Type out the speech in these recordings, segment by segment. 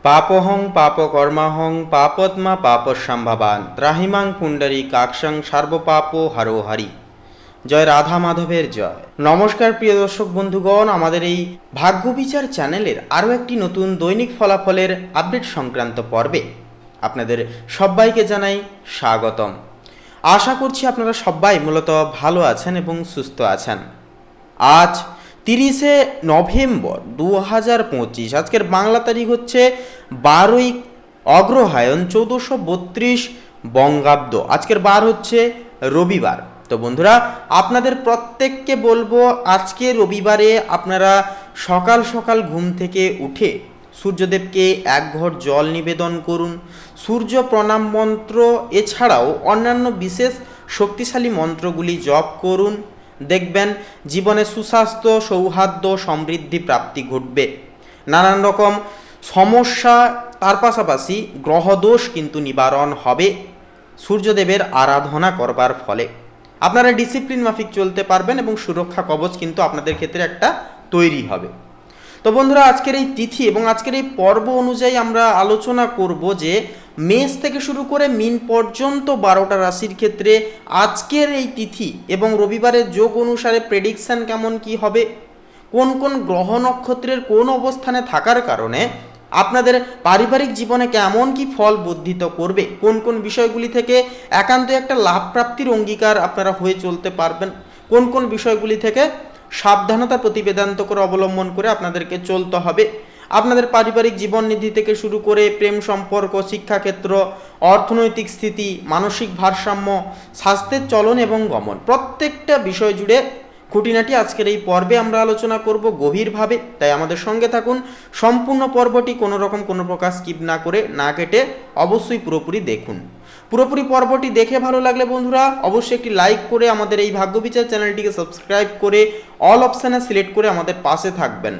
পাপহং পাপকর্মাহং পাপত্মা পাপসম্ভবান ত্রাহিমাং পুণ্ডরী কাকসং সর্বপাপ হরো হরি। জয় রাধা মাধবের জয়। নমস্কার প্রিয় দর্শক বন্ধুগণ, আমাদের এই ভাগ্যবিচার চ্যানেলের আরও একটি নতুন দৈনিক ফলাফলের আপডেট সংক্রান্ত পর্বে আপনাদের সবাইকে জানাই স্বাগতম। আশা করছি আপনারা সবাই মূলত ভালো আছেন এবং সুস্থ আছেন। আজ 30শে নভেম্বর 2025, আজকের বাংলা তারিখ হচ্ছে 12ই অগ্রহায়ণ 1432 বঙ্গাব্দ। আজকের বার হচ্ছে রবিবার। তো বন্ধুরা, আপনাদের প্রত্যেককে বলবো আজকে রবিবারে আপনারা সকাল সকাল ঘুম থেকে উঠে সূর্যদেবকে এক ঘট জল নিবেদন করুন। সূর্য প্রণাম মন্ত্র এছাড়াও অন্যান্য বিশেষ শক্তিশালী মন্ত্রগুলি জপ করুন। দেখবেন জীবনে সুস্বাস্থ্য, সৌহার্দ্য, সমৃদ্ধি প্রাপ্তি ঘটবে। নানান রকম সমস্যা, তার পাশাপাশি গ্রহদোষ কিন্তু নিবারণ হবে সূর্যদেবের আরাধনা করবার ফলে। আপনারা ডিসিপ্লিন মাফিক চলতে পারবেন এবং সুরক্ষা কবচ কিন্তু আপনাদের ক্ষেত্রে একটা তৈরি হবে। তো বন্ধুরা, আজকের এই তিথি এবং আজকের এই পর্ব অনুযায়ী আমরা আলোচনা করব যে মেষ থেকে শুরু করে মীন পর্যন্ত 12টা রাশির ক্ষেত্রে আজকের এই তিথি এবং রবিবারের যোগ অনুসারে প্রেডিকশন কেমন কি হবে, কোন কোন গ্রহ নক্ষত্রের কোন অবস্থানে থাকার কারণে আপনাদের পারিবারিক জীবনে কেমন কি ফল বর্ধিত করবে, কোন কোন বিষয়গুলি থেকে একান্ত একটা লাভ প্রাপ্তির অঙ্গীকার আপনারা হয়ে চলতে পারবেন, কোন কোন বিষয়গুলি থেকে সাবধানতা প্রতিবেদান্ত করে অবলম্বন করে আপনাদেরকে চলতে হবে। আপনাদের পারিবারিক জীবননিধি থেকে শুরু করে প্রেম সম্পর্ক, শিক্ষাক্ষেত্র, অর্থনৈতিক স্থিতি, মানসিক ভারসাম্য, স্বাস্থ্যের চলন এবং গমন, প্রত্যেকটা বিষয় জুড়ে খুঁটিনাটি আজকের এই পর্বে আমরা আলোচনা করব গভীরভাবে। তাই আমাদের সঙ্গে থাকুন। সম্পূর্ণ পর্বটি কোনো রকম কোনো প্রকার স্কিপ না করে, না কেটে অবশ্যই পুরোপুরি দেখুন। পুরোপুরি পর্বটি দেখে ভালো লাগলে বন্ধুরা অবশ্যই একটি লাইক করে আমাদের এই ভাগ্যবিচার চ্যানেলটিকে সাবস্ক্রাইব করে অল অপশানে সিলেক্ট করে আমাদের পাশে থাকবেন।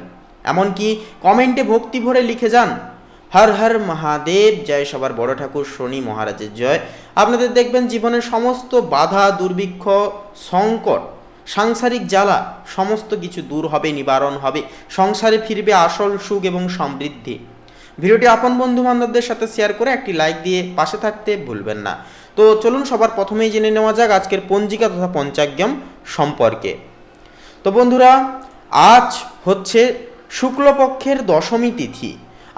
এমনকি কমেন্টে ভক্তি ভরে লিখে যান হর হর মহাদেব জয়, সবার বড় ঠাকুর শনি মহারাজের জয়। আপনাদের দেখবেন জীবনের সমস্ত বাধা, দুর্ভিক্ষ, সংকট, সাংসারিক জ্বালা সমস্ত কিছু দূর হবে, নিবারণ হবে, সংসারে ফিরবে আসল সুখ এবং সমৃদ্ধি। ভিডিওটি আপন বন্ধু বান্ধবদের সাথে শেয়ার করে একটি লাইক দিয়ে পাশে থাকতে ভুলবেন না। তো চলুন সবার প্রথমেই জেনে নেওয়া যাক আজকের পঞ্জিকা তথা পঞ্চাগ্যম সম্পর্কে। তো বন্ধুরা, আজ হচ্ছে শুক্লপক্ষের দশমী তিথি।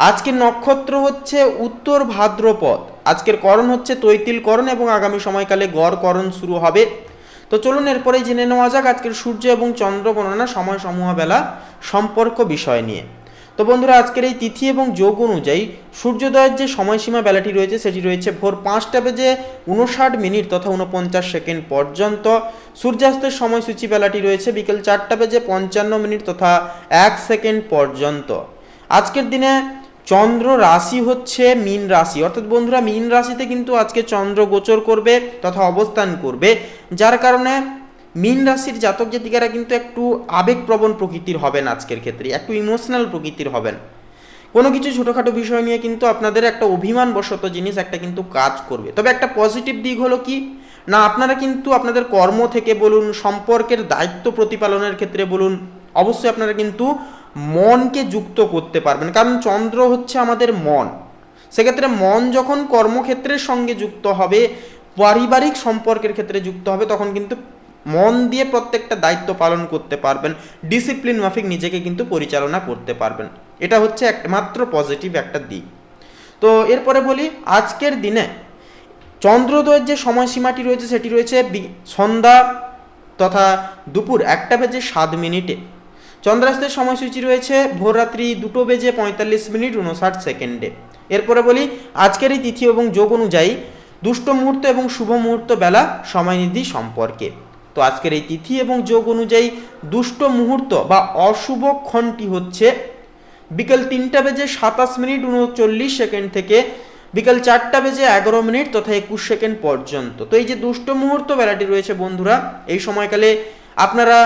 আজকের নক্ষত্র হচ্ছে উত্তর ভাদ্রপদ। আজকের করণ হচ্ছে তৈতিল করণ এবং আগামী সময়কালে গড় করণ শুরু হবে। তো চলুন এরপরেই জেনে নেওয়া যাক আজকের সূর্য এবং চন্দ্র গণনা সময় সমূহ বেলা সম্পর্ক বিষয় নিয়ে। তো বন্ধুরা, আজকের এই তিথি এবং যোগ অনুযায়ী সূর্যোদয়ের যে সময়সীমা বেলাটি রয়েছে সেটি রয়েছে ভোর 5টা বেজে 59 তথা 49 সেকেন্ড পর্যন্ত। সূর্যাস্তের সময়সূচি বেলাটি রয়েছে বিকেল 4টা বেজে 55 তথা 1 সেকেন্ড পর্যন্ত। আজকের দিনে চন্দ্র রাশি হচ্ছে মীন রাশি, অর্থাৎ বন্ধুরা মীন রাশিতে কিন্তু আজকে চন্দ্র গোচর করবে তথা অবস্থান করবে, যার কারণে মীন রাশির জাতক জাতিকারা কিন্তু একটু আবেগপ্রবণ প্রকৃতির হবেন। আজকের ক্ষেত্রে একটু ইমোশনাল প্রকৃতির হবেন। কোনো কিছু ছোটোখাটো বিষয় নিয়ে কিন্তু আপনাদের একটা অভিমানবশত জিনিস একটা কিন্তু কাজ করবে। তবে একটা পজিটিভ দিক হলো কি না, আপনারা কিন্তু আপনাদের কর্ম থেকে বলুন, সম্পর্কের দায়িত্ব প্রতিপালনের ক্ষেত্রে বলুন, অবশ্যই আপনারা কিন্তু মনকে যুক্ত করতে পারবেন, কারণ চন্দ্র হচ্ছে আমাদের মন। সেক্ষেত্রে মন যখন কর্মক্ষেত্রের সঙ্গে যুক্ত হবে, পারিবারিক সম্পর্কের ক্ষেত্রে যুক্ত হবে, তখন কিন্তু মন দিয়ে প্রত্যেকটা দায়িত্ব পালন করতে পারবেন, ডিসিপ্লিন মাফিক নিজেকে কিন্তু পরিচালনা করতে পারবেন। এটা হচ্ছে একমাত্র পজিটিভ একটা দিক। তো এরপরে বলি আজকের দিনে চন্দ্রোদয়ের যে সময়সীমাটি রয়েছে সেটি রয়েছে সন্ধ্যা তথা দুপুর 1টা বেজে 7 চন্দ্রাস্তের সময়সূচি রয়েছে ভোররাত্রি 2টো বেজে 45 59 সেকেন্ডে। এরপরে বলি আজকের এই তিথি এবং যোগ অনুযায়ী দুষ্ট মুহূর্ত এবং শুভ মুহূর্ত বেলা সময়নিধি সম্পর্কে। তো আজকের এই তিথি এবং যোগ অনুযায়ী দুষ্ট মুহূর্ত বা অশুভ ক্ষণটি হচ্ছে বিকেল 3টা বেজে 27 39 সেকেন্ড থেকে বিকেল 4টা বেজে 11 তথা 21 সেকেন্ড পর্যন্ত। তো এই যে দুষ্ট মুহূর্ত বেলাটি রয়েছে বন্ধুরা, এই সময়কালে আপনারা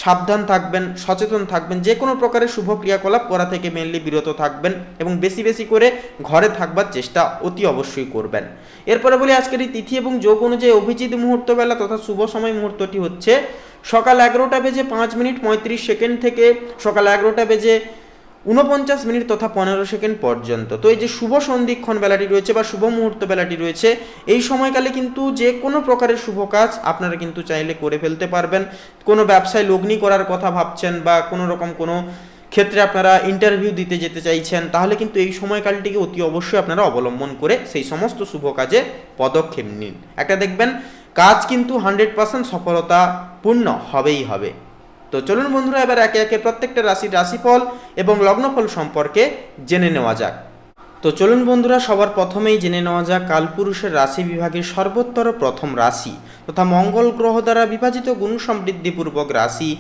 সাবধান থাকবেন, সচেতন থাকবেন, যে কোনো প্রকারের শুভ ক্রিয়াকলাপ করা থেকে মেনলি বিরত থাকবেন এবং বেশি বেশি করে ঘরে থাকবার চেষ্টা অতি অবশ্যই করবেন। এরপরে বলি আজকের এই তিথি এবং যোগ অনুযায়ী অভিজিৎ মুহূর্ত বেলা তথা শুভ সময় মুহূর্তটি হচ্ছে সকাল 11টা বেজে 5 মিনিট 35 সেকেন্ড থেকে সকাল 11টা বেজে 49 মিনিট তথা 15 সেকেন্ড পর্যন্ত। তো এই যে শুভ সন্ধিক্ষণ বেলাটি রয়েছে বা শুভ মুহূর্ত বেলাটি রয়েছে, এই সময়কালে কিন্তু যে কোনো প্রকারের শুভ কাজ আপনারা কিন্তু চাইলে করে ফেলতে পারবেন। কোনো ব্যবসায় লগ্নি করার কথা ভাবছেন বা কোনো রকম কোনো ক্ষেত্রে আপনারা ইন্টারভিউ দিতে যেতে চাইছেন, তাহলে কিন্তু এই সময়কালটিকে অতি অবশ্যই আপনারা অবলম্বন করে সেই সমস্ত শুভ কাজে পদক্ষেপ নিন। একটা দেখবেন কাজ কিন্তু 100% সফলতাপূর্ণ হবেই হবে। তো চলুন বন্ধুরা, এবার একে একে প্রত্যেকটা রাশির রাশিফল এবং লগ্নফল সম্পর্কে জেনে নেওয়া যাক। তো চলুন বন্ধুরা, সবার প্রথমেই জেনে নেওয়া যাক কালপুরুষের রাশি বিভাগের সর্বোত্তর প্রথম রাশি তথা মঙ্গল গ্রহ দ্বারা বিভাজিত গুণ সমৃদ্ধিপূর্বক রাশি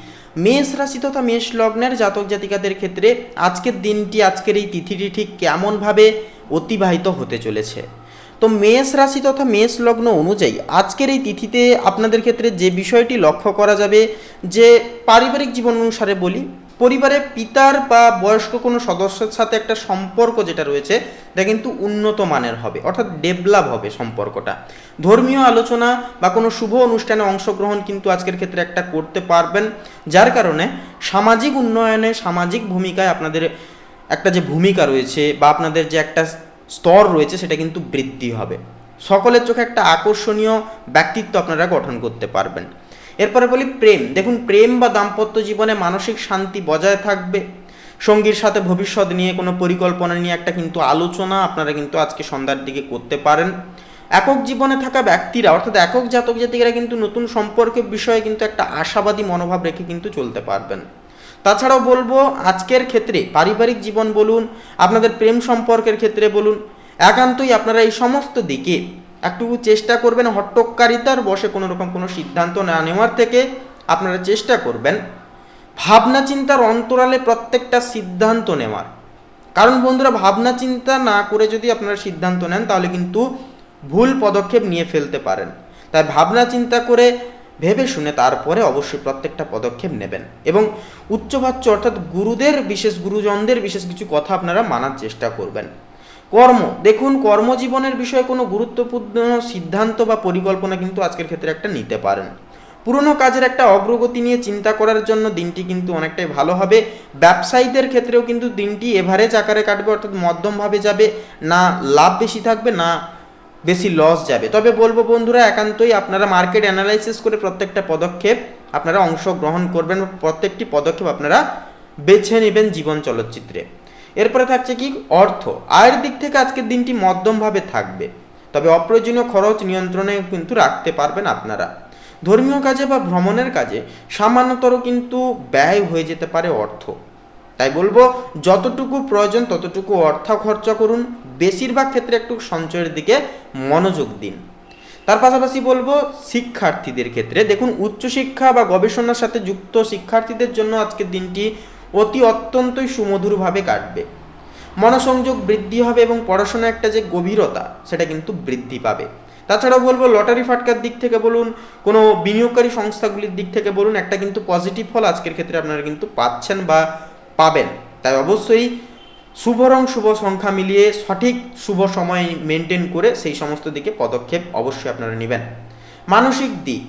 মেষ রাশি তথা মেষ লগ্নের জাতক জাতিকাদের ক্ষেত্রে আজকের দিনটি, আজকের এই তিথিটি ঠিক কেমনভাবে অতিবাহিত হতে চলেছে। তো মেষ রাশি তথা মেষ লগ্ন অনুযায়ী আজকের এই তিথিতে আপনাদের ক্ষেত্রে যে বিষয়টি লক্ষ্য করা যাবে, যে পারিবারিক জীবন অনুসারে বলি, পরিবারের পিতার বা বয়স্ক কোনো সদস্যের সাথে একটা সম্পর্ক যেটা রয়েছে এটা কিন্তু উন্নত মানের হবে, অর্থাৎ ডেভেলপ হবে সম্পর্কটা। ধর্মীয় আলোচনা বা কোনো শুভ অনুষ্ঠানে অংশগ্রহণ কিন্তু আজকের ক্ষেত্রে একটা করতে পারবেন, যার কারণে সামাজিক উন্নয়নে, সামাজিক ভূমিকায় আপনাদের একটা যে ভূমিকা রয়েছে বা আপনাদের যে একটা স্তর রয়েছে সেটা কিন্তু বৃদ্ধি হবে। সকলের চোখে একটা আকর্ষণীয় ব্যক্তিত্ব আপনারা গঠন করতে পারবেন। এরপরে বলি প্রেম। দেখুন, প্রেম বা দাম্পত্য জীবনে মানসিক শান্তি বজায় থাকবে। সঙ্গীর সাথে ভবিষ্যৎ নিয়ে কোনো পরিকল্পনা নিয়ে একটা কিন্তু আলোচনা আপনারা কিন্তু আজকে সন্ধ্যার দিকে করতে পারেন। একক জীবনে থাকা ব্যক্তিরা, অর্থাৎ একক জাতক জাতিকারা কিন্তু নতুন সম্পর্কের বিষয়ে কিন্তু একটা আশাবাদী মনোভাব রেখে কিন্তু চলতে পারবেন। তাছাড়াও বলবো আজকের ক্ষেত্রে পারিবারিক জীবন বলুন, আপনাদের প্রেম সম্পর্কের ক্ষেত্রে বলুন, একান্তই আপনারা এই সমস্ত দিকে একটু চেষ্টা করবেন হট্টকারিতার বশে কোনো রকম কোনো সিদ্ধান্ত না নেওয়ার থেকে আপনারা চেষ্টা করবেন ভাবনা চিন্তার অন্তরালে প্রত্যেকটা সিদ্ধান্ত নেওয়ার। কারণ বন্ধুরা, ভাবনা চিন্তা না করে যদি আপনারা সিদ্ধান্ত নেন তাহলে কিন্তু ভুল পদক্ষেপ নিয়ে ফেলতে পারেন। তাই ভাবনা চিন্তা করে ভেবে শুনে তারপরে অবশ্যই প্রত্যেকটা পদক্ষেপ নেবেন এবং উচ্চবাচ্য অর্থাৎ গুরুজনদের বিশেষ কিছু কথা আপনারা মানার চেষ্টা করবেন। কর্ম, দেখুন কর্মজীবনের বিষয়ে কোনো গুরুত্বপূর্ণ সিদ্ধান্ত বা পরিকল্পনা কিন্তু আজকের ক্ষেত্রে একটা নিতে পারেন। পুরনো কাজের একটা অগ্রগতি নিয়ে চিন্তা করার জন্য দিনটি কিন্তু অনেকটাই ভালো হবে। ব্যবসায়ীদের ক্ষেত্রেও কিন্তু দিনটি এভারেজ আকারে কাটবে, অর্থাৎ মধ্যমভাবে যাবে, না লাভ বেশি থাকবে না বেশি লস যাবে। তবে বলবো বন্ধুরা, একান্তই আপনারা মার্কেট অ্যানালাইসিস করে প্রত্যেকটা পদক্ষেপ আপনারা অংশগ্রহণ করবেন, প্রত্যেকটি পদক্ষেপ আপনারা বেছে নেবেন জীবন চলচ্চিত্রে। এরপরে থাকছে কি অর্থ। আয়ের দিক থেকে আজকের দিনটি মধ্যমভাবে থাকবে, তবে অপ্রয়োজনীয় খরচ নিয়ন্ত্রণে কিন্তু রাখতে পারবেন আপনারা। ধর্মীয় কাজে বা ভ্রমণের কাজে সামান্যতর কিন্তু ব্যয় হয়ে যেতে পারে অর্থ। তাই বলবো যতটুকু প্রয়োজন ততটুকু অর্থ খরচা করুন, বেশিরভাগ ক্ষেত্রে একটু সঞ্চয়ের দিকে মনোযোগ দিন। তার পাশাপাশি বলবো শিক্ষার্থীদের ক্ষেত্রে, দেখুন উচ্চশিক্ষা বা গবেষণার সাথে যুক্ত শিক্ষার্থীদের জন্য আজকের দিনটি অত্যন্তই সুমধুরভাবে কাটবে। মনোসংযোগ বৃদ্ধি হবে এবং পড়াশোনার একটা যে গভীরতা সেটা কিন্তু বৃদ্ধি পাবে। তাছাড়াও বলবো লটারি ফাটকার দিক থেকে বলুন, কোনো বিনিয়োগকারী সংস্থাগুলির দিক থেকে বলুন, একটা কিন্তু পজিটিভ ফল আজকের ক্ষেত্রে আপনারা কিন্তু পাচ্ছেন বা পাবেন। তাই অবশ্যই শুভ রং শুভ সংখ্যা মিলিয়ে সঠিক শুভ সময় মেনটেন করে সেই সমস্ত দিকে পদক্ষেপ অবশ্যই আপনারা নেবেন। মানসিক দিক,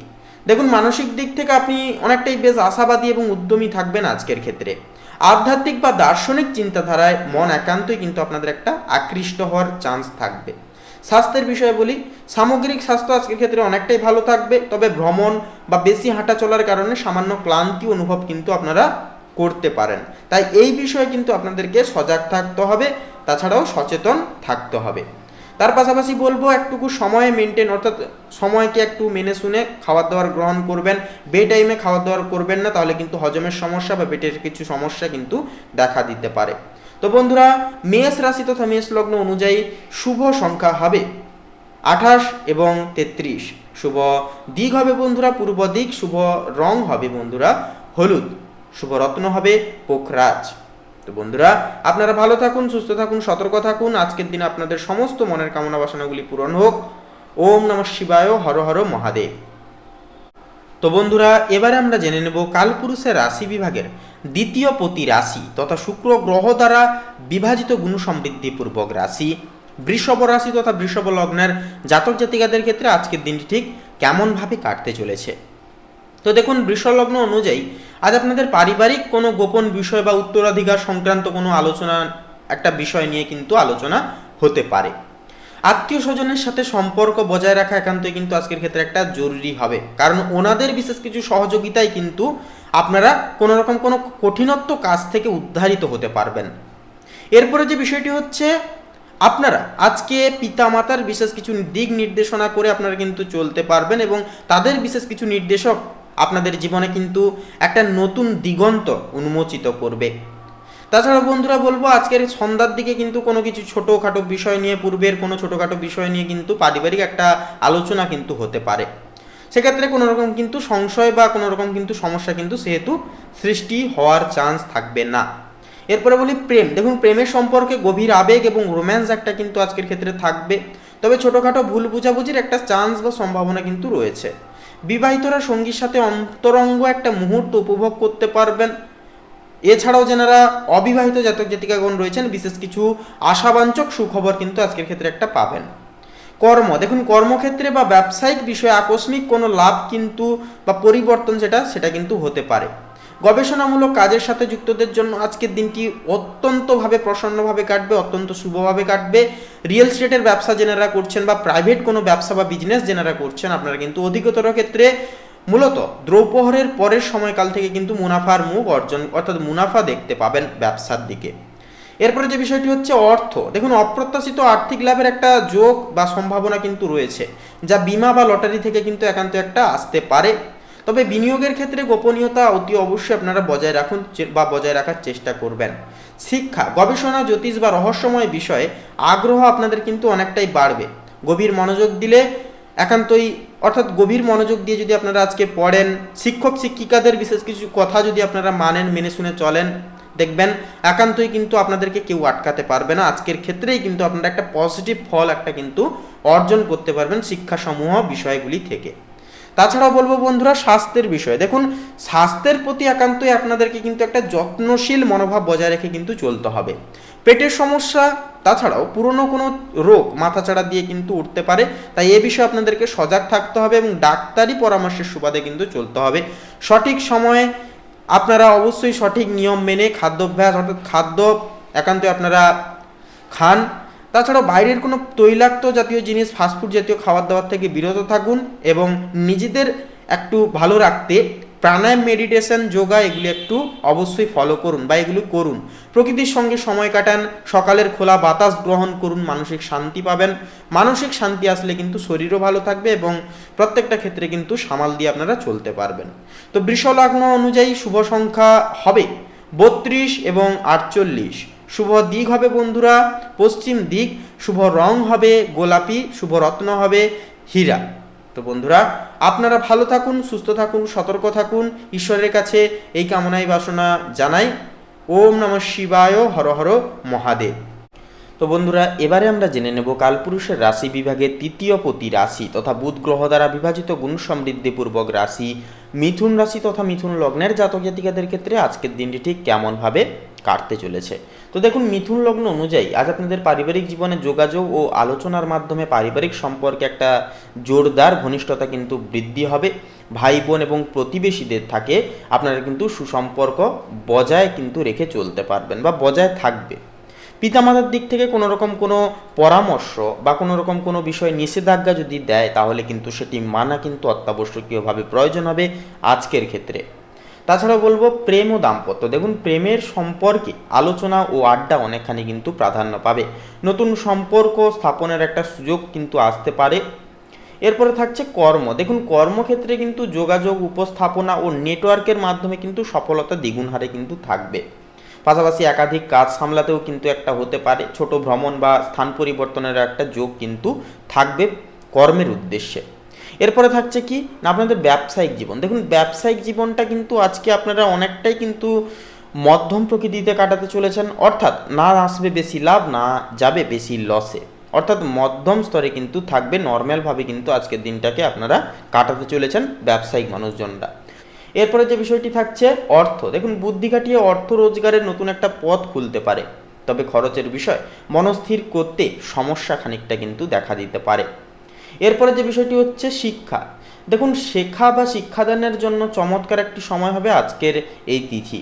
দেখুন মানসিক দিক থেকে আপনি অনেকটাই বেশ আশাবাদী এবং উদ্যমী থাকবেন আজকের ক্ষেত্রে। আধ্যাত্মিক বা দার্শনিক চিন্তাধারায় মন একান্তই কিন্তু আপনাদের একটা আকৃষ্ট হওয়ার চান্স থাকবে। স্বাস্থ্যের বিষয়ে বলি, সামগ্রিক স্বাস্থ্য আজকের ক্ষেত্রে অনেকটাই ভালো থাকবে, তবে ভ্রমণ বা বেশি হাঁটা চলার কারণে সামান্য ক্লান্তি অনুভব কিন্তু আপনারা করতে পারেন। তাই এই বিষয়ে কিন্তু আপনাদেরকে সজাগ থাকতে হবে, তাছাড়াও সচেতন থাকতে হবে। তার পাশাপাশি বলবো একটুকু সময় মেনটেন, অর্থাৎ সময়কে একটু মেনে শুনে খাবার দাবার গ্রহণ করবেন। বে টাইমে খাবার দাবার করবেন না, তাহলে কিন্তু হজমের সমস্যা বা পেটের কিছু সমস্যা কিন্তু দেখা দিতে পারে। তো বন্ধুরা, মেষ রাশি তথা মেষ লগ্ন অনুযায়ী শুভ সংখ্যা হবে 28 এবং 33। শুভ দিক হবে বন্ধুরা পূর্ব দিক, শুভ রং হবে বন্ধুরা হলুদ, শুভ রত্ন হবে পোখরাজ। তো বন্ধুরা, আপনারা ভালো থাকুন, সুস্থ থাকুন, সতর্ক থাকুন। আজকের দিনে আপনাদের সমস্ত মনের কামনা বাসনাগুলি পূরণ হোক। ওম নমঃ শিবায়, হর হর মহাদেব। তো বন্ধুরা, এবারে আমরা জেনে নেব কালপুরুষের রাশি বিভাগের দ্বিতীয় পতি রাশি তথা শুক্র গ্রহ দ্বারা বিভাজিত গুণ সমৃদ্ধিপূর্বক রাশি বৃষভ রাশি তথা বৃষভ লগ্নের জাতক জাতিকাদের ক্ষেত্রে আজকের দিনটি ঠিক কেমনভাবে কাটতে চলেছে। তো দেখুন বৃষলগ্ন অনুযায়ী আজ আপনাদের পারিবারিক কোনো গোপন বিষয় বা উত্তরাধিকার সংক্রান্ত কোনো আলোচনা, একটা বিষয় নিয়ে কিন্তু আলোচনা হতে পারে। আত্মীয় স্বজনের সাথে সম্পর্ক বজায় রাখা একান্তই কিন্তু আজকের ক্ষেত্রে একটা জরুরি হবে, কারণ ওনাদের বিশেষ কিছু সহযোগিতায় কিন্তু আপনারা কোনো রকম কোনো কঠিনত্ব কাজ থেকে উদ্ধারিত হতে পারবেন। এরপরে যে বিষয়টি হচ্ছে, আপনারা আজকে পিতামাতার বিশেষ কিছু দিক নির্দেশনা করে আপনারা কিন্তু চলতে পারবেন এবং তাদের বিশেষ কিছু নির্দেশক আপনাদের জীবনে কিন্তু একটা নতুন দিগন্ত উন্মোচিত করবে। তাছাড়া বন্ধুরা বলবো, আজকের সন্ধ্যার দিকে কিন্তু কোনো কিছু ছোটোখাটো বিষয় নিয়ে, পূর্বের কোনো ছোটোখাটো বিষয় নিয়ে কিন্তু পারিবারিক একটা আলোচনা কিন্তু হতে পারে। সেক্ষেত্রে কোনো রকম কিন্তু সংশয় বা কোনো রকম কিন্তু সমস্যা কিন্তু সেহেতু সৃষ্টি হওয়ার চান্স থাকবে না। এরপরে বলি প্রেম। দেখুন প্রেমের সম্পর্কে গভীর আবেগ এবং রোম্যান্স একটা কিন্তু আজকের ক্ষেত্রে থাকবে, তবে ছোটোখাটো ভুল বোঝাবুঝির একটা চান্স বা সম্ভাবনা কিন্তু রয়েছে। বিবাহিতরা সঙ্গীর সাথে অন্তরঙ্গ একটা মুহূর্ত উপভোগ করতে পারবেন। এছাড়াও যারা অবিবাহিত জাতক জাতিকাগণ রয়েছেন, বিশেষ কিছু আশাবাঞ্চক সুখবর কিন্তু আজকের ক্ষেত্রে একটা পাবেন। কর্ম। দেখুন কর্মক্ষেত্রে বা ব্যবসায়িক বিষয়ে আকস্মিক কোনো লাভ কিন্তু বা পরিবর্তন সেটা কিন্তু হতে পারে। গবেষণামূলক কাজের সাথে যুক্তদের জন্য আজকের দিনটি অত্যন্তভাবে প্রসন্নভাবে কাটবে, অত্যন্ত শুভভাবে কাটবে। রিয়েল এস্টেটের ব্যবসা যারা করছেন বা প্রাইভেট কোনো ব্যবসা বা বিজনেস যারা করছেন, আপনারা কিন্তু অধিকতর ক্ষেত্রে মূলত দ্রৌপহরের পরের সময়কাল থেকে কিন্তু মুনাফার মুখ অর্জন, অর্থাৎ মুনাফা দেখতে পাবেন ব্যবসার দিকে। এরপরে যে বিষয়টি হচ্ছে অর্থ। দেখুন অপ্রত্যাশিত আর্থিক লাভের একটা যোগ বা সম্ভাবনা কিন্তু রয়েছে, যা বিমা বা লটারি থেকে কিন্তু একান্ত একটা আসতে পারে। তবে বিনিয়োগের ক্ষেত্রে গোপনীয়তা অতি অবশ্যই আপনারা বজায় রাখুন বা বজায় রাখার চেষ্টা করবেন। শিক্ষা, গবেষণা, জ্যোতিষ বা রহস্যময় বিষয়ে আগ্রহ আপনাদের কিন্তু অনেকটাই বাড়বে। গভীর মনোযোগ দিলে একান্তই, অর্থাৎ গভীর মনোযোগ দিয়ে যদি আপনারা আজকে পড়েন, শিক্ষক শিক্ষিকাদের বিশেষ কিছু কথা যদি আপনারা মানেন, মেনে শুনে চলেন, দেখবেন একান্তই কিন্তু আপনাদেরকে কেউ আটকাতে পারবে না। আজকের ক্ষেত্রেই কিন্তু আপনারা একটা পজিটিভ ফল একটা কিন্তু অর্জন করতে পারবেন শিক্ষাসমূহ বিষয়গুলি থেকে। তাছাড়াও বলবো বন্ধুরা স্বাস্থ্যের বিষয়ে। দেখুন স্বাস্থ্যের প্রতি একান্তই আপনাদেরকে কিন্তু একটা যত্নশীল মনোভাব বজায় রেখে কিন্তু চলতে হবে। পেটের সমস্যা, তাছাড়াও পুরনো কোনো রোগ মাথাচাড়া দিয়ে কিন্তু উঠতে পারে, তাই এ বিষয়ে আপনাদেরকে সজাগ থাকতে হবে এবং ডাক্তারি পরামর্শের সুবাদে কিন্তু চলতে হবে। সঠিক সময়ে আপনারা অবশ্যই সঠিক নিয়ম মেনে খাদ্যাভ্যাস, অর্থাৎ খাদ্য একান্তই আপনারা খান। তাছাড়াও বাইরের কোনো তৈলাক্ত জাতীয় জিনিস, ফাস্টফুড জাতীয় খাবার দাবার থেকে বিরত থাকুন এবং নিজেদের একটু ভালো রাখতে প্রাণায়াম, মেডিটেশন, যোগা এগুলি একটু অবশ্যই ফলো করুন বা এগুলি করুন। প্রকৃতির সঙ্গে সময় কাটান, সকালের খোলা বাতাস গ্রহণ করুন, মানসিক শান্তি পাবেন। মানসিক শান্তি আসলে কিন্তু শরীরও ভালো থাকবে এবং প্রত্যেকটা ক্ষেত্রে কিন্তু সামাল দিয়ে আপনারা চলতে পারবেন। তো বৃষ লগ্ন অনুযায়ী শুভ সংখ্যা হবে 32 এবং 48। শুভ দিক হবে বন্ধুরা পশ্চিম দিক, শুভ রং হবে গোলাপি, শুভ রত্ন হবে হীরা। তো বন্ধুরা আপনারা ভালো থাকুন, সুস্থ থাকুন, সতর্ক থাকুন, ঈশ্বরের কাছে এই কামনাই বাসনা জানাই। ওম নমঃ শিবায়, হর হর মহাদেব। তো বন্ধুরা এবারে আমরা জেনে নেব কালপুরুষের রাশি বিভাগের তৃতীয় পতি রাশি তথা বুধ গ্রহ দ্বারা বিভাজিত গুণ সমৃদ্ধিপূর্বক রাশি মিথুন রাশি তথা মিথুন লগ্নের জাতক জাতিকাদের ক্ষেত্রে আজকের দিনটি ঠিক কেমনভাবে কাটতে চলেছে। তো দেখুন মিথুন লগ্ন অনুযায়ী আজ আপনাদের পারিবারিক জীবনে যোগাযোগ ও আলোচনার মাধ্যমে পারিবারিক সম্পর্কে একটা জোরদার ঘনিষ্ঠতা কিন্তু বৃদ্ধি হবে। ভাই বোন এবং প্রতিবেশীদের থাকে আপনারা কিন্তু সুসম্পর্ক বজায় কিন্তু রেখে চলতে পারবেন বা বজায় থাকবে। পিতামাতার দিক থেকে কোনো রকম কোনো পরামর্শ বা কোনো রকম কোনো বিষয়ে নিষেধাজ্ঞা যদি দেয়, তাহলে কিন্তু সেটি মানা কিন্তু অত্যাবশ্যকীয়ভাবে প্রয়োজন হবে আজকের ক্ষেত্রে। তাছাড়া বলবো প্রেম ও দাম্পত্য। দেখুন প্রেমের সম্পর্কে আলোচনা ও আড্ডা অনেকখানি কিন্তু প্রাধান্য পাবে। নতুন সম্পর্ক স্থাপনের একটা সুযোগ কিন্তু আসতে পারে। এরপরে থাকছে কর্ম। দেখুন কর্মক্ষেত্রে কিন্তু যোগাযোগ, উপস্থাপনা ও নেটওয়ার্কের মাধ্যমে কিন্তু সফলতা দ্বিগুণ হারে কিন্তু থাকবে। পাশাপাশি একাধিক কাজ সামলাতেও কিন্তু একটা হতে পারে। ছোট ভ্রমণ বা স্থান পরিবর্তনের একটা যোগ কিন্তু থাকবে কর্মের উদ্দেশ্যে। এরপরে থাকছে কি না আপনাদের ব্যবসায়িক জীবন। দেখুন ব্যবসায়িক জীবনটা কিন্তু আজকে আপনারা অনেকটাই কিন্তু মধ্যম প্রকৃতিতে কাটাতে চলেছেন, অর্থাৎ না আসবে বেশি লাভ, না যাবে বেশি লসে, অর্থাৎ মধ্যম স্তরে কিন্তু থাকবে। নর্মালভাবে কিন্তু আজকের দিনটাকে আপনারা কাটাতে চলেছেন ব্যবসায়িক মানুষজনরা। এরপরে যে বিষয়টি থাকছে অর্থ। দেখুন বুদ্ধি খাটিয়ে অর্থ রোজগারের নতুন একটা পথ খুলতে পারে, তবে খরচের বিষয় মনস্থির করতে সমস্যা খানিকটা কিন্তু দেখা দিতে পারে। এরপরে যে বিষয়টি হচ্ছে শিক্ষা। দেখুন শেখা বা শিক্ষাদানের জন্য চমৎকার একটি সময় হবে আজকের এই তিথি।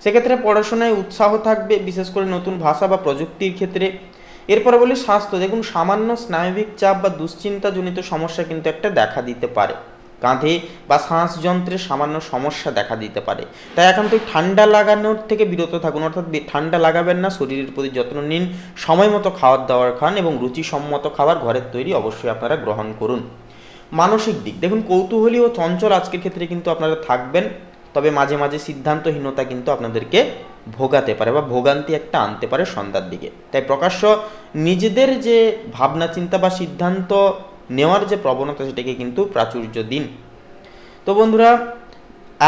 সেক্ষেত্রে পড়াশোনায় উৎসাহ থাকবে, বিশেষ করে নতুন ভাষা বা প্রযুক্তির ক্ষেত্রে। এরপরে বলি স্বাস্থ্য, দেখুন সামান্য স্নায়বিক চাপ বা দুশ্চিন্তাজনিত সমস্যা কিন্তু একটা দেখা দিতে পারে। কাঁধে বা শ্বাসযন্ত্রের সামান্য সমস্যা দেখা দিতে পারে, তাই একান্তই ঠান্ডা লাগানোর থেকে বিরত থাকুন, অর্থাৎ ঠান্ডা লাগাবেন না, শরীরের প্রতি যত্ন নিন, সময় মতো খাওয়ার দাওয়ার খান এবং রুচিসম্মত খাবার ঘরের তৈরি অবশ্যই আপনারা গ্রহণ করুন। মানসিক দিক, দেখুন কৌতূহলী ও চঞ্চল আজকের ক্ষেত্রে কিন্তু আপনারা থাকবেন, তবে মাঝে মাঝে সিদ্ধান্তহীনতা কিন্তু আপনাদেরকে ভোগাতে পারে বা ভোগান্তি একটা আনতে পারে সন্ধ্যার দিকে। তাই প্রকাশ্য নিজেদের যে ভাবনা চিন্তা বা সিদ্ধান্ত নেওয়ার যে প্রবণতা সেটাকে কিন্তু প্রাচুর্য দিন। তো বন্ধুরা,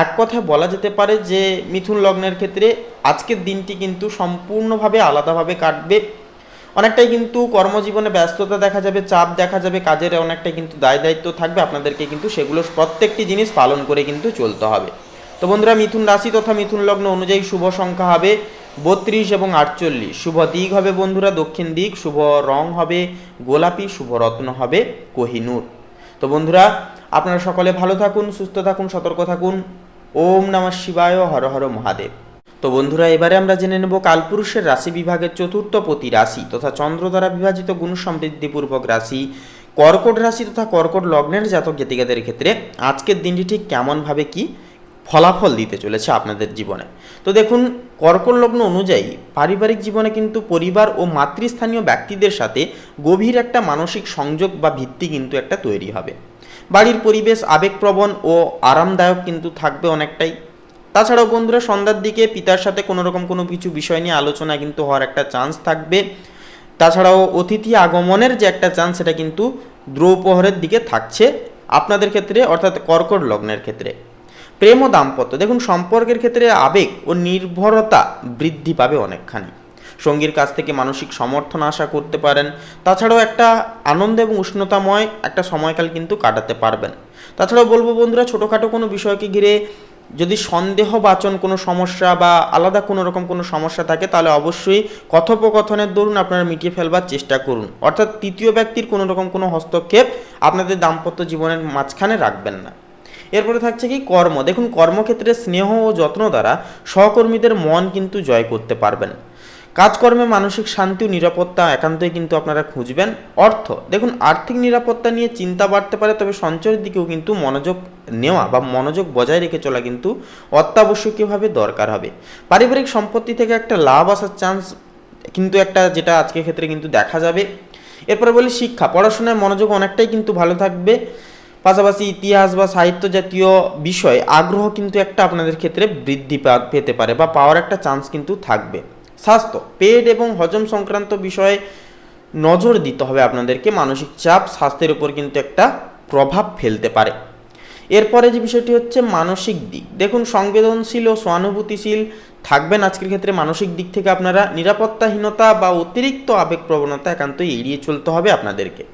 এক কথায় বলা যেতে পারে যে মিথুন লগ্নের ক্ষেত্রে আজকের দিনটি কিন্তু সম্পূর্ণভাবে আলাদাভাবে কাটবে। অনেকটাই কিন্তু কর্মজীবনে ব্যস্ততা দেখা যাবে, চাপ দেখা যাবে, কাজের অনেকটাই কিন্তু দায় দায়িত্ব থাকবে, আপনাদেরকে কিন্তু সেগুলো প্রত্যেকটি জিনিস পালন করে কিন্তু চলতে হবে। তো বন্ধুরা, মিথুন রাশি তথা মিথুন লগ্ন অনুযায়ী শুভ সংখ্যা হবে 32 এবং 48। শুভ দিক হবে বন্ধুরা দক্ষিণ দিক, শুভ রং হবে গোলাপি, শুভ রত্ন হবে কোহিনূর। তো বন্ধুরা, আপনারা সকলে ভালো থাকুন, সুস্থ থাকুন, সতর্ক থাকুন। ওম নমঃ শিবায়, হর হর মহাদেব। তো বন্ধুরা, এবারে আমরা জেনে নেব কালপুরুষের রাশি বিভাগের চতুর্থ পতি রাশি তথা চন্দ্র দ্বারা বিভাজিত গুণ সমৃদ্ধিপূর্বক রাশি কর্কট রাশি তথা কর্কট লগ্নের জাতক জাতিকাদের ক্ষেত্রে আজকের দিনটি ঠিক কেমনভাবে কি ফলাফল দিতে চলেছে আপনাদের জীবনে। তো দেখুন, কর্কট লগ্ন অনুযায়ী পারিবারিক জীবনে কিন্তু পরিবার ও মাতৃস্থানীয় ব্যক্তিদের সাথে গভীর একটা মানসিক সংযোগ বা ভিত্তি কিন্তু একটা তৈরি হবে। বাড়ির পরিবেশ আবেগপ্রবণ ও আরামদায়ক কিন্তু থাকবে অনেকটাই। তাছাড়াও বন্ধুরা, সন্ধ্যার দিকে পিতার সাথে কোনোরকম কোনো কিছু বিষয় নিয়ে আলোচনা কিন্তু হওয়ার একটা চান্স থাকবে। তাছাড়াও অতিথি আগমনের যে একটা চান্স সেটা কিন্তু দ্রৌপহরের দিকে থাকছে আপনাদের ক্ষেত্রে, অর্থাৎ কর্কট লগ্নের ক্ষেত্রে। প্রেম ও দাম্পত্য, দেখুন সম্পর্কের ক্ষেত্রে আবেগ ও নির্ভরতা বৃদ্ধি পাবে অনেকখানি। সঙ্গীর কাছ থেকে মানসিক সমর্থন আশা করতে পারেন। তাছাড়াও একটা আনন্দ এবং উষ্ণতাময় একটা সময়কাল কিন্তু কাটাতে পারবেন। তাছাড়াও বলবো বন্ধুরা, ছোটোখাটো কোনো বিষয়কে ঘিরে যদি সন্দেহবাচন কোনো সমস্যা বা আলাদা কোনো রকম কোনো সমস্যা থাকে, তাহলে অবশ্যই কথোপকথনের দরুন আপনারা মিটিয়ে ফেলবার চেষ্টা করুন, অর্থাৎ তৃতীয় ব্যক্তির কোনো রকম কোনো হস্তক্ষেপ আপনাদের দাম্পত্য জীবনের মাঝখানে রাখবেন না। এরপরে থাকছে কি কর্ম, দেখুন কর্মক্ষেত্রে স্নেহ ও যত্ন দ্বারা সহকর্মীদের মন কিন্তু জয় করতে পারবেন। কাজকর্মে মানসিক শান্তি ও নিরাপত্তা একান্তই কিন্তু আপনারা খুঁজবেন। অর্থ, দেখুন আর্থিক নিরাপত্তা নিয়ে চিন্তা বাড়তে পারে, তবে সঞ্চয়ের দিকেও কিন্তু মনোযোগ নেওয়া বা মনোযোগ বজায় রেখে চলা কিন্তু অত্যাবশ্যকীয়ভাবে দরকার হবে। পারিবারিক সম্পত্তি থেকে একটা লাভ আসার চান্স কিন্তু একটা, যেটা আজকের ক্ষেত্রে কিন্তু দেখা যাবে। এরপরে বলি শিক্ষা, পড়াশোনায় মনোযোগ অনেকটাই কিন্তু ভালো থাকবে। পাশাপাশি ইতিহাস বা সাহিত্য জাতীয় বিষয় আগ্রহ কিন্তু একটা আপনাদের ক্ষেত্রে বৃদ্ধি পেতে পারে বা পাওয়ার একটা চান্স কিন্তু থাকবে। স্বাস্থ্য, পেট এবং হজম সংক্রান্ত বিষয়ে নজর দিতে হবে আপনাদেরকে। মানসিক চাপ স্বাস্থ্যের উপর কিন্তু একটা প্রভাব ফেলতে পারে। এরপরে যে বিষয়টি হচ্ছে মানসিক দিক, দেখুন সংবেদনশীল ও সহানুভূতিশীল থাকবেন আজকের ক্ষেত্রে। মানসিক দিক থেকে আপনারা নিরাপত্তাহীনতা বা অতিরিক্ত আবেগপ্রবণতা একান্তই এড়িয়ে চলতে হবে আপনাদেরকে।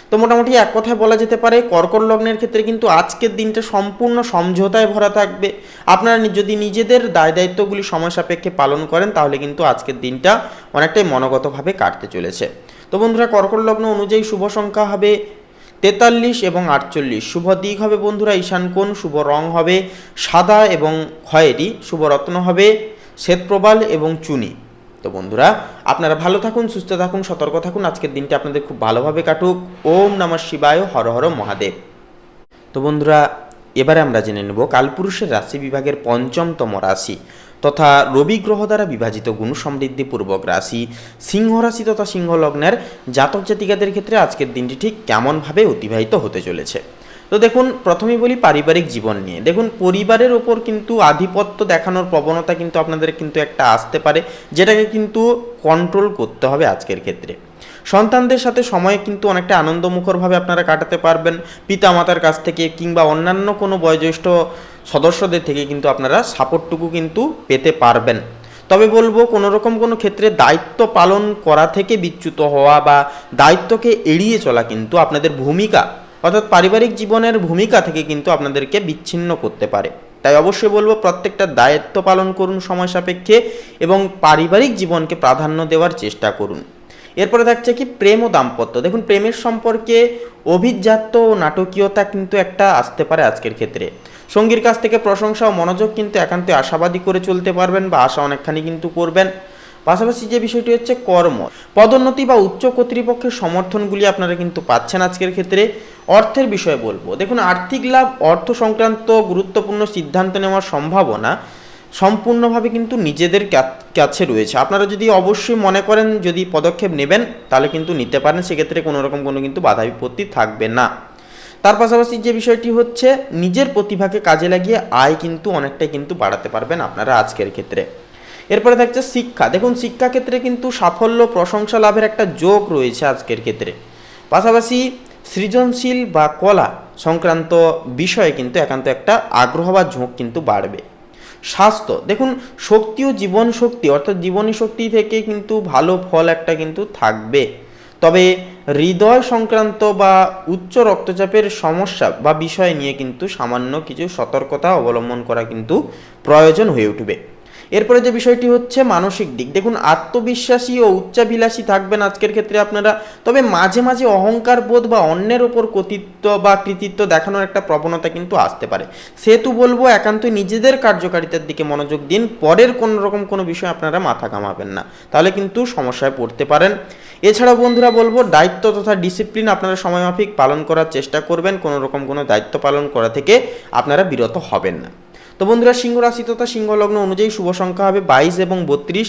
তো মোটামুটি এক কথায় বলা যেতে পারে কর্কট লগ্নের ক্ষেত্রে কিন্তু আজকের দিনটা সম্পূর্ণ সমঝোতায় ভরা থাকবে। আপনারা যদি নিজেদের দায় দায়িত্বগুলি সময় সাপেক্ষে পালন করেন, তাহলে কিন্তু আজকের দিনটা অনেকটাই মনোগতভাবে কাটতে চলেছে। তো বন্ধুরা, কর্কট লগ্ন অনুযায়ী শুভ সংখ্যা হবে 43 এবং 48। শুভ দিক হবে বন্ধুরা ঈশান কোণ, শুভ রং হবে সাদা এবং খয়েরি, শুভ রত্ন হবে শ্বেতপ্রবাল এবং চুনি। তো বন্ধুরা, আপনারা ভালো থাকুন, সুস্থ থাকুন, সতর্ক থাকুন। আজকের দিনটি আপনাদের খুব ভালোভাবে কাটুক। ওম নমঃ শিবায়, হর হর মহাদেব। তো বন্ধুরা, এবারে আমরা জেনে নেব কালপুরুষের রাশি বিভাগের পঞ্চমতম রাশি তথা রবি গ্রহ দ্বারা বিভাজিত গুণ সমৃদ্ধিপূর্বক রাশি সিংহ রাশি তথা সিংহ লগ্নের জাতক জাতিকাদের ক্ষেত্রে আজকের দিনটি ঠিক কেমনভাবে অতিবাহিত হতে চলেছে। তো দেখুন, প্রথমেই বলি পারিবারিক জীবন নিয়ে। দেখুন পরিবারের ওপর কিন্তু আধিপত্য দেখানোর প্রবণতা কিন্তু আপনাদের কিন্তু একটা আসতে পারে, যেটাকে কিন্তু কন্ট্রোল করতে হবে আজকের ক্ষেত্রে। সন্তানদের সাথে সময় কিন্তু অনেকটা আনন্দমুখরভাবে আপনারা কাটাতে পারবেন। পিতামাতার কাছ থেকে কিংবা অন্যান্য কোনো বয়োজ্যেষ্ঠ সদস্যদের থেকে কিন্তু আপনারা সাপোর্টটুকু কিন্তু পেতে পারবেন। তবে বলবো কোনো রকম কোনো ক্ষেত্রে দায়িত্ব পালন করা থেকে বিচ্যুত হওয়া বা দায়িত্বকে এড়িয়ে চলা কিন্তু আপনাদের ভূমিকা, অর্থাৎ পারিবারিক জীবনের ভূমিকা থেকে কিন্তু আপনাদেরকে বিচ্ছিন্ন করতে পারে। তাই অবশ্যই বলবো প্রত্যেকটা দায়িত্ব পালন করুন সময় সাপেক্ষে এবং পারিবারিক জীবনকে প্রাধান্য দেওয়ার চেষ্টা করুন। এরপরে থাকছে কি প্রেম ও দাম্পত্য। দেখুন প্রেমের সম্পর্কে অভিজাত্য ও নাটকীয়তা কিন্তু একটা আসতে পারে আজকের ক্ষেত্রে। সঙ্গীর কাছ থেকে প্রশংসা ও মনোযোগ কিন্তু একান্তই আশাবাদী করে চলতে পারবেন বা আশা অনেকখানি কিন্তু করবেন। পাশাপাশি যে বিষয়টি হচ্ছে কর্ম, পদোন্নতি বা উচ্চ কর্তৃপক্ষের সমর্থনগুলি আপনারা কিন্তু পাচ্ছেন আজকের ক্ষেত্রে। অর্থের বিষয়ে বলবো, দেখুন আর্থিক লাভ, অর্থ সংক্রান্ত গুরুত্বপূর্ণ সিদ্ধান্ত নেওয়ার সম্ভাবনা সম্পূর্ণভাবে কিন্তু নিজেদের কাছে রয়েছে। আপনারা যদি অবশ্যই মনে করেন যদি পদক্ষেপ নেবেন তাহলে কিন্তু নিতে পারেন, সেক্ষেত্রে কোনো রকম কোনো কিন্তু বাধা বিপত্তি থাকবে না। তার পাশাপাশি যে বিষয়টি হচ্ছে নিজের প্রতিভাকে কাজে লাগিয়ে আয় কিন্তু অনেকটাই কিন্তু বাড়াতে পারবেন আপনারা আজকের ক্ষেত্রে। এরপরে থাকছে শিক্ষা, দেখুন শিক্ষাক্ষেত্রে কিন্তু সাফল্য প্রশংসা লাভের একটা যোগ রয়েছে আজকের ক্ষেত্রে। পাশাপাশি সৃজনশীল বা কলা সংক্রান্ত বিষয়ে কিন্তু একান্ত একটা আগ্রহ বা ঝোঁক কিন্তু বাড়বে। স্বাস্থ্য, দেখুন শক্তি ও জীবন শক্তি অর্থাৎ জীবনী শক্তি থেকে কিন্তু ভালো ফল একটা কিন্তু থাকবে। তবে হৃদয় সংক্রান্ত বা উচ্চ রক্তচাপের সমস্যা বা বিষয় নিয়ে কিন্তু সামান্য কিছু সতর্কতা অবলম্বন করা কিন্তু প্রয়োজন হয়ে উঠবে। এরপরে যে বিষয়টি হচ্ছে মানসিক দিক, দেখুন আত্মবিশ্বাসী ও উচ্চাভিলাষী থাকবেন আজকের ক্ষেত্রে আপনারা। তবে মাঝে মাঝে অহংকার বোধ বা অন্যের ওপর কর্তৃত্ব বা কৃতিত্ব দেখানোর একটা প্রবণতা কিন্তু আসতে পারে। সেহেতু বলবো একান্তই নিজেদের কার্যকারিতার দিকে মনোযোগ দিন, পরের কোনো রকম কোনো বিষয় আপনারা মাথা ঘামাবেন না, তাহলে কিন্তু সমস্যায় পড়তে পারেন। এছাড়াও বন্ধুরা বলবো দায়িত্ব তথা ডিসিপ্লিন আপনারা সময়মাফিক পালন করার চেষ্টা করবেন, কোনো রকম কোনো দায়িত্ব পালন করা থেকে আপনারা বিরত হবেন না। তো বন্ধুরা সিংহ রাশি তথা সিংহ লগ্ন অনুযায়ী শুভ সংখ্যা হবে 22 এবং 32,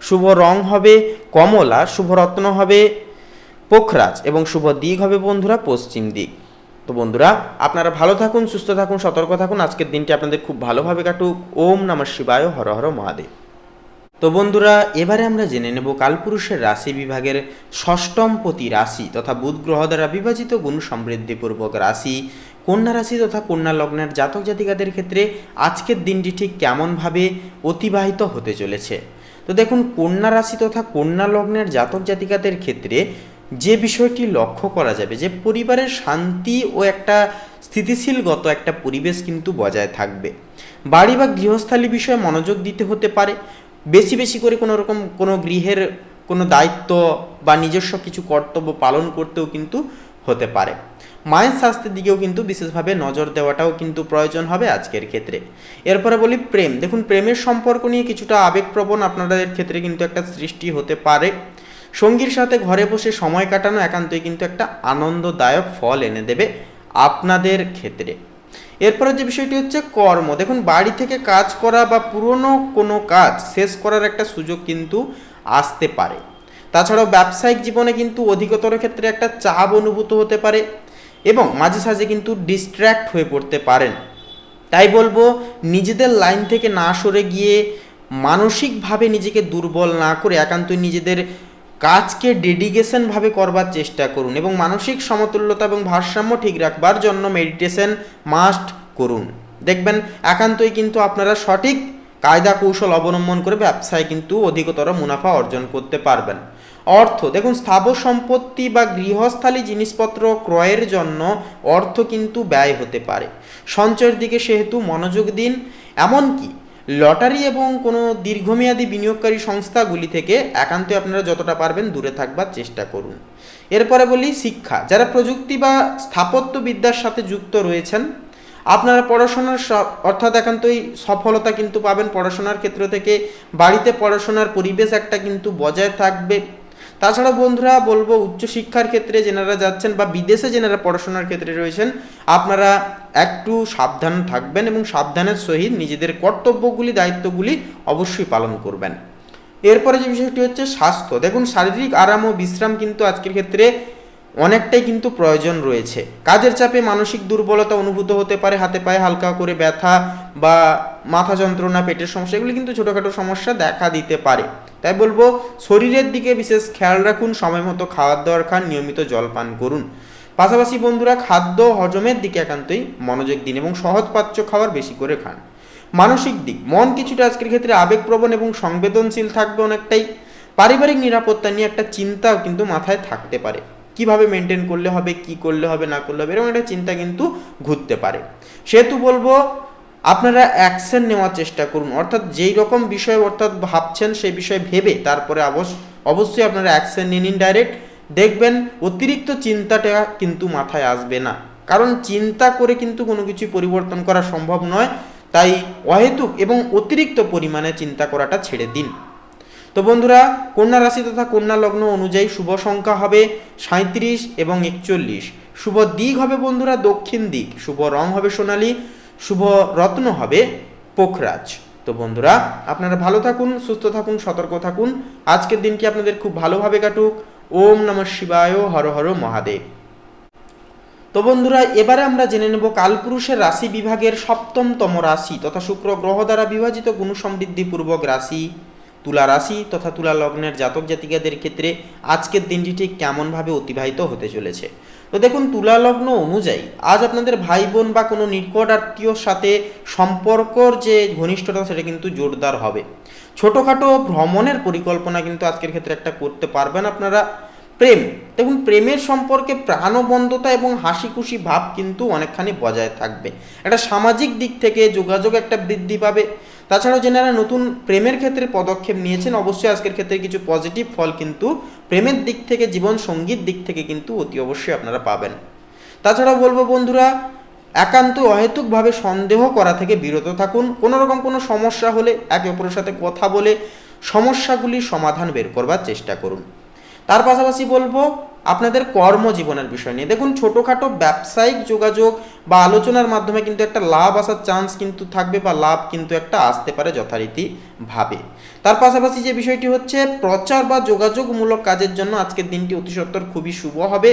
শুভ রং হবে কমলা, শুভ রত্ন হবে পোখরাজ এবং শুভ দিক হবে বন্ধুরা পশ্চিম দিক। তো বন্ধুরা আপনারা ভালো থাকুন, সুস্থ থাকুন, সতর্ক থাকুন, আজকের দিনটি আপনাদের খুব ভালোভাবে কাটুক। ওম নমঃ শিবায়, হর হর মহাদেব। তো বন্ধুরা এবারে আমরা জেনে নেব কালপুরুষের রাশি বিভাগের ষষ্ঠমপতি রাশি তথা বুধ গ্রহ দ্বারা বিভাজিত গুণ সমৃদ্ধিপূর্বক রাশি কন্যা রাশি তথা কন্যা লগ্নের জাতক জাতিকাদের ক্ষেত্রে আজকের দিনটি ঠিক কেমনভাবে অতিবাহিত হতে চলেছে। তো দেখুন কন্যা রাশি তথা কন্যা লগ্নের জাতক জাতিকাদের ক্ষেত্রে যে বিষয়টি লক্ষ্য করা যাবে যে পরিবারের শান্তি ও একটা স্থিতিশীলগত একটা পরিবেশ কিন্তু বজায় থাকবে। বাড়ি বা গৃহস্থালী বিষয়ে মনোযোগ দিতে হতে পারে, বেশি বেশি করে কোনো রকম কোনো গৃহের কোনো দায়িত্ব বা নিজস্ব কিছু কর্তব্য পালন করতেও কিন্তু হতে পারে। মায়ের স্বাস্থ্যের দিকেও কিন্তু বিশেষভাবে নজর দেওয়াটাও কিন্তু প্রয়োজন হবে আজকের ক্ষেত্রে। এরপরে বলি প্রেম, দেখুন প্রেমের সম্পর্ক নিয়ে কিছুটা আবেগপ্রবণ আপনাদের ক্ষেত্রে কিন্তু একটা সৃষ্টি হতে পারে। সঙ্গীর সাথে ঘরে বসে সময় কাটানো একান্তই কিন্তু একটা আনন্দদায়ক ফল এনে দেবে আপনাদের ক্ষেত্রে। এরপরে যে বিষয়টি হচ্ছে কর্ম, দেখুন বাড়ি থেকে কাজ করা বা পুরনো কোনো কাজ শেষ করার একটা সুযোগ কিন্তু আসতে পারে। তাছাড়াও ব্যবসায়িক জীবনে কিন্তু অধিকতর ক্ষেত্রে একটা চাপ অনুভূত হতে পারে এবং মাঝে সাঝে কিন্তু ডিস্ট্র্যাক্ট হয়ে পড়তে পারেন। তাই বলবো নিজেদের লাইন থেকে না সরে গিয়ে মানসিকভাবে নিজেকে দুর্বল না করে একান্তই নিজেদের কাজকে ডেডিকেশনভাবে করবার চেষ্টা করুন এবং মানসিক সমতুল্যতা এবং ভারসাম্য ঠিক রাখবার জন্য মেডিটেশন মাস্ট করুন। দেখবেন একান্তই কিন্তু আপনারা সঠিক কায়দা কৌশল অবলম্বন করে ব্যবসায় কিন্তু অধিকতর মুনাফা অর্জন করতে পারবেন। অর্থ, দেখুন স্থাবর সম্পত্তি বা গৃহস্থালী জিনিসপত্র ক্রয়ের জন্য অর্থ কিন্তু ব্যয় হতে পারে। সঞ্চয়ের দিকে সেহেতু মনোযোগ দিন, এমনকি লটারি এবং কোনো দীর্ঘমেয়াদী বিনিয়োগকারী সংস্থাগুলি থেকে একান্তই আপনারা যতটা পারবেন দূরে থাকবার চেষ্টা করুন। এরপরে বলি শিক্ষা, যারা প্রযুক্তি বা স্থাপত্যবিদ্যার সাথে যুক্ত রয়েছেন আপনারা পড়াশোনার অর্থাৎ একান্তই সফলতা কিন্তু পাবেন পড়াশোনার ক্ষেত্র থেকে। বাড়িতে পড়াশোনার পরিবেশ একটা কিন্তু বজায় থাকবে। তাছাড়া বন্ধুরা বলবো উচ্চশিক্ষার ক্ষেত্রে যেনারা যাচ্ছেন বা বিদেশে যেনারা পড়াশোনার ক্ষেত্রে রয়েছেন আপনারা একটু সাবধান থাকবেন এবং সাবধানের সহিত নিজেদের কর্তব্যগুলি দায়িত্বগুলি অবশ্যই পালন করবেন। এরপরে যে বিষয়টি হচ্ছে স্বাস্থ্য, দেখুন শারীরিক আরাম ও বিশ্রাম কিন্তু আজকের ক্ষেত্রে অনেকটাই কিন্তু প্রয়োজন রয়েছে। কাজের চাপে মানসিক দুর্বলতা অনুভূত হতে পারে, হাতে পায়ে হালকা করে ব্যথা বা মাথা যন্ত্রণা, পেটের সমস্যা এগুলি কিন্তু ছোটোখাটো সমস্যা দেখা দিতে পারে। তাই বলবো শরীরের দিকে বিশেষ খেয়াল রাখুন, সময় মতো খাওয়ার দাওয়ার খান, নিয়মিত জল পান করুন। পাশাপাশি বন্ধুরা খাদ্য হজমের দিকে একান্তই মনোযোগ দিন এবং সহজপাচ্য খাবার বেশি করে খান। মানসিক দিক, মন কিছুটা আজকের ক্ষেত্রে আবেগপ্রবণ এবং সংবেদনশীল থাকবে অনেকটাই। পারিবারিক নিরাপত্তা নিয়ে একটা চিন্তাও কিন্তু মাথায় থাকতে পারে, কিভাবে মেনটেন করলে হবে, কি করলে হবে না করলে হবে, এরকম একটা চিন্তা কিন্তু ঘুরতে পারে। সেহেতু বলবো আপনারা অ্যাকশন নেওয়ার চেষ্টা করুন, অর্থাৎ যেই রকম বিষয় অর্থাৎ ভাবছেন সেই বিষয় ভেবে তারপরে অবশ্যই আপনারা অ্যাকশন নিয়ে নিন ডাইরেক্ট। দেখবেন অতিরিক্ত চিন্তাটা কিন্তু মাথায় আসবে না, কারণ চিন্তা করে কিন্তু কোনো কিছু পরিবর্তন করা সম্ভব নয়। তাই অহেতুক এবং অতিরিক্ত পরিমাণে চিন্তা করাটা ছেড়ে দিন। তো বন্ধুরা, কন্যা রাশি তথা কন্যা লগ্ন অনুযায়ী শুভ সংখ্যা হবে 37 এবং 41। শুভ দিক হবে বন্ধুরা দক্ষিণ দিক, শুভ রং হবে সোনালী, শুভ রত্ন হবে পোখরাজ। তো বন্ধুরা, আপনারা ভালো থাকুন, সুস্থ থাকুন, সতর্ক থাকুন। আজকের দিনটি আপনাদের খুব ভালোভাবে কাটুক। ওম নমঃ শিবায়, হর হর মহাদেব। তো বন্ধুরা, এবারে আমরা জেনে নেব কালপুরুষের রাশি বিভাগের সপ্তমতম রাশি তথা শুক্র গ্রহ দ্বারা বিভাজিত গুণ সমৃদ্ধিপূর্বক রাশি তুলা রাশি তথা তুলা লগ্নের জাতক জাতিকাদের ক্ষেত্রে আজকের দিনটি ঠিক কেমনভাবে অতিবাহিত হতে চলেছে। তো দেখুন, তুলা লগ্ন অনুযায়ী আজ আপনাদের ভাই বোন বা কোনো নিকট আত্মীয়র সাথে সম্পর্কর যে ঘনিষ্ঠতা সেটা কিন্তু জোরদার হবে। ছোটোখাটো ভ্রমণের পরিকল্পনা কিন্তু আজকের ক্ষেত্রে একটা করতে পারবেন আপনারা। প্রেম, দেখুন প্রেমের সম্পর্কে প্রাণবন্ধতা এবং হাসি খুশি ভাব কিন্তু অনেকখানি বজায় থাকবে। একটা সামাজিক দিক থেকে যোগাযোগ একটা বৃদ্ধি পাবে। তাছাড়াও যারা নতুন প্রেমের ক্ষেত্রে পদক্ষেপ নিয়েছেন, অবশ্যই আজকের ক্ষেত্রে কিছু পজিটিভ ফল কিন্তু প্রেমের দিক থেকে, জীবন সঙ্গীর দিক থেকে কিন্তু অতি অবশ্যই আপনারা পাবেন। তাছাড়াও বলবো বন্ধুরা, একান্ত অহেতুকভাবে সন্দেহ করা থেকে বিরত থাকুন। কোনো রকম কোনো সমস্যা হলে একে অপরের সাথে কথা বলে সমস্যাগুলির সমাধান বের করবার চেষ্টা করুন। তার পাশাপাশি বলবো আপনাদের কর্মজীবনের বিষয় নিয়ে। দেখুন, ছোটোখাটো ব্যবসায়িক যোগাযোগ বা আলোচনার মাধ্যমে কিন্তু একটা লাভ আসার চান্স কিন্তু থাকবে, বা লাভ কিন্তু একটা আসতে পারে যথারীতি ভাবে। তার পাশাপাশি যে বিষয়টি হচ্ছে, প্রচার বা যোগাযোগমূলক কাজের জন্য আজকের দিনটি অতি সত্বর খুবই শুভ হবে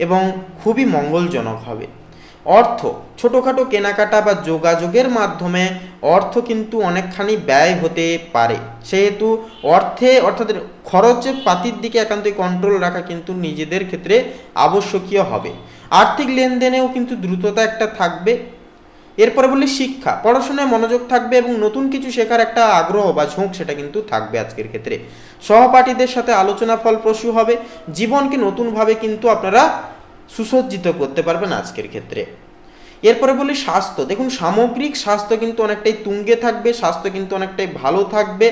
এবং খুবই মঙ্গলজনক হবে। অর্থ, ছোটোখাটো কেনাকাটা বা যোগাযোগের মাধ্যমে অর্থ কিন্তু অনেকখানি ব্যয় হতে পারে। সেহেতু অর্থাৎ খরচের পাতির দিকে একান্তই কন্ট্রোল রাখা কিন্তু নিজেদের ক্ষেত্রে আবশ্যকীয় হবে। আর্থিক লেনদেনেও কিন্তু দ্রুততা একটা থাকবে। এরপরে বলি শিক্ষা, পড়াশোনায় মনোযোগ থাকবে এবং নতুন কিছু শেখার একটা আগ্রহ বা ঝোঁক সেটা কিন্তু থাকবে আজকের ক্ষেত্রে। সহপাঠীদের সাথে আলোচনা ফলপ্রসূ হবে। জীবনকে নতুনভাবে কিন্তু আপনারা সুসজ্জিত করতে পারবেন আজকের ক্ষেত্রে। এরপরে বলি স্বাস্থ্য, দেখুন সামগ্রিক স্বাস্থ্য কিন্তু অনেকটাই তুঙ্গে থাকবে, স্বাস্থ্য কিন্তু অনেকটাই ভালো থাকবে।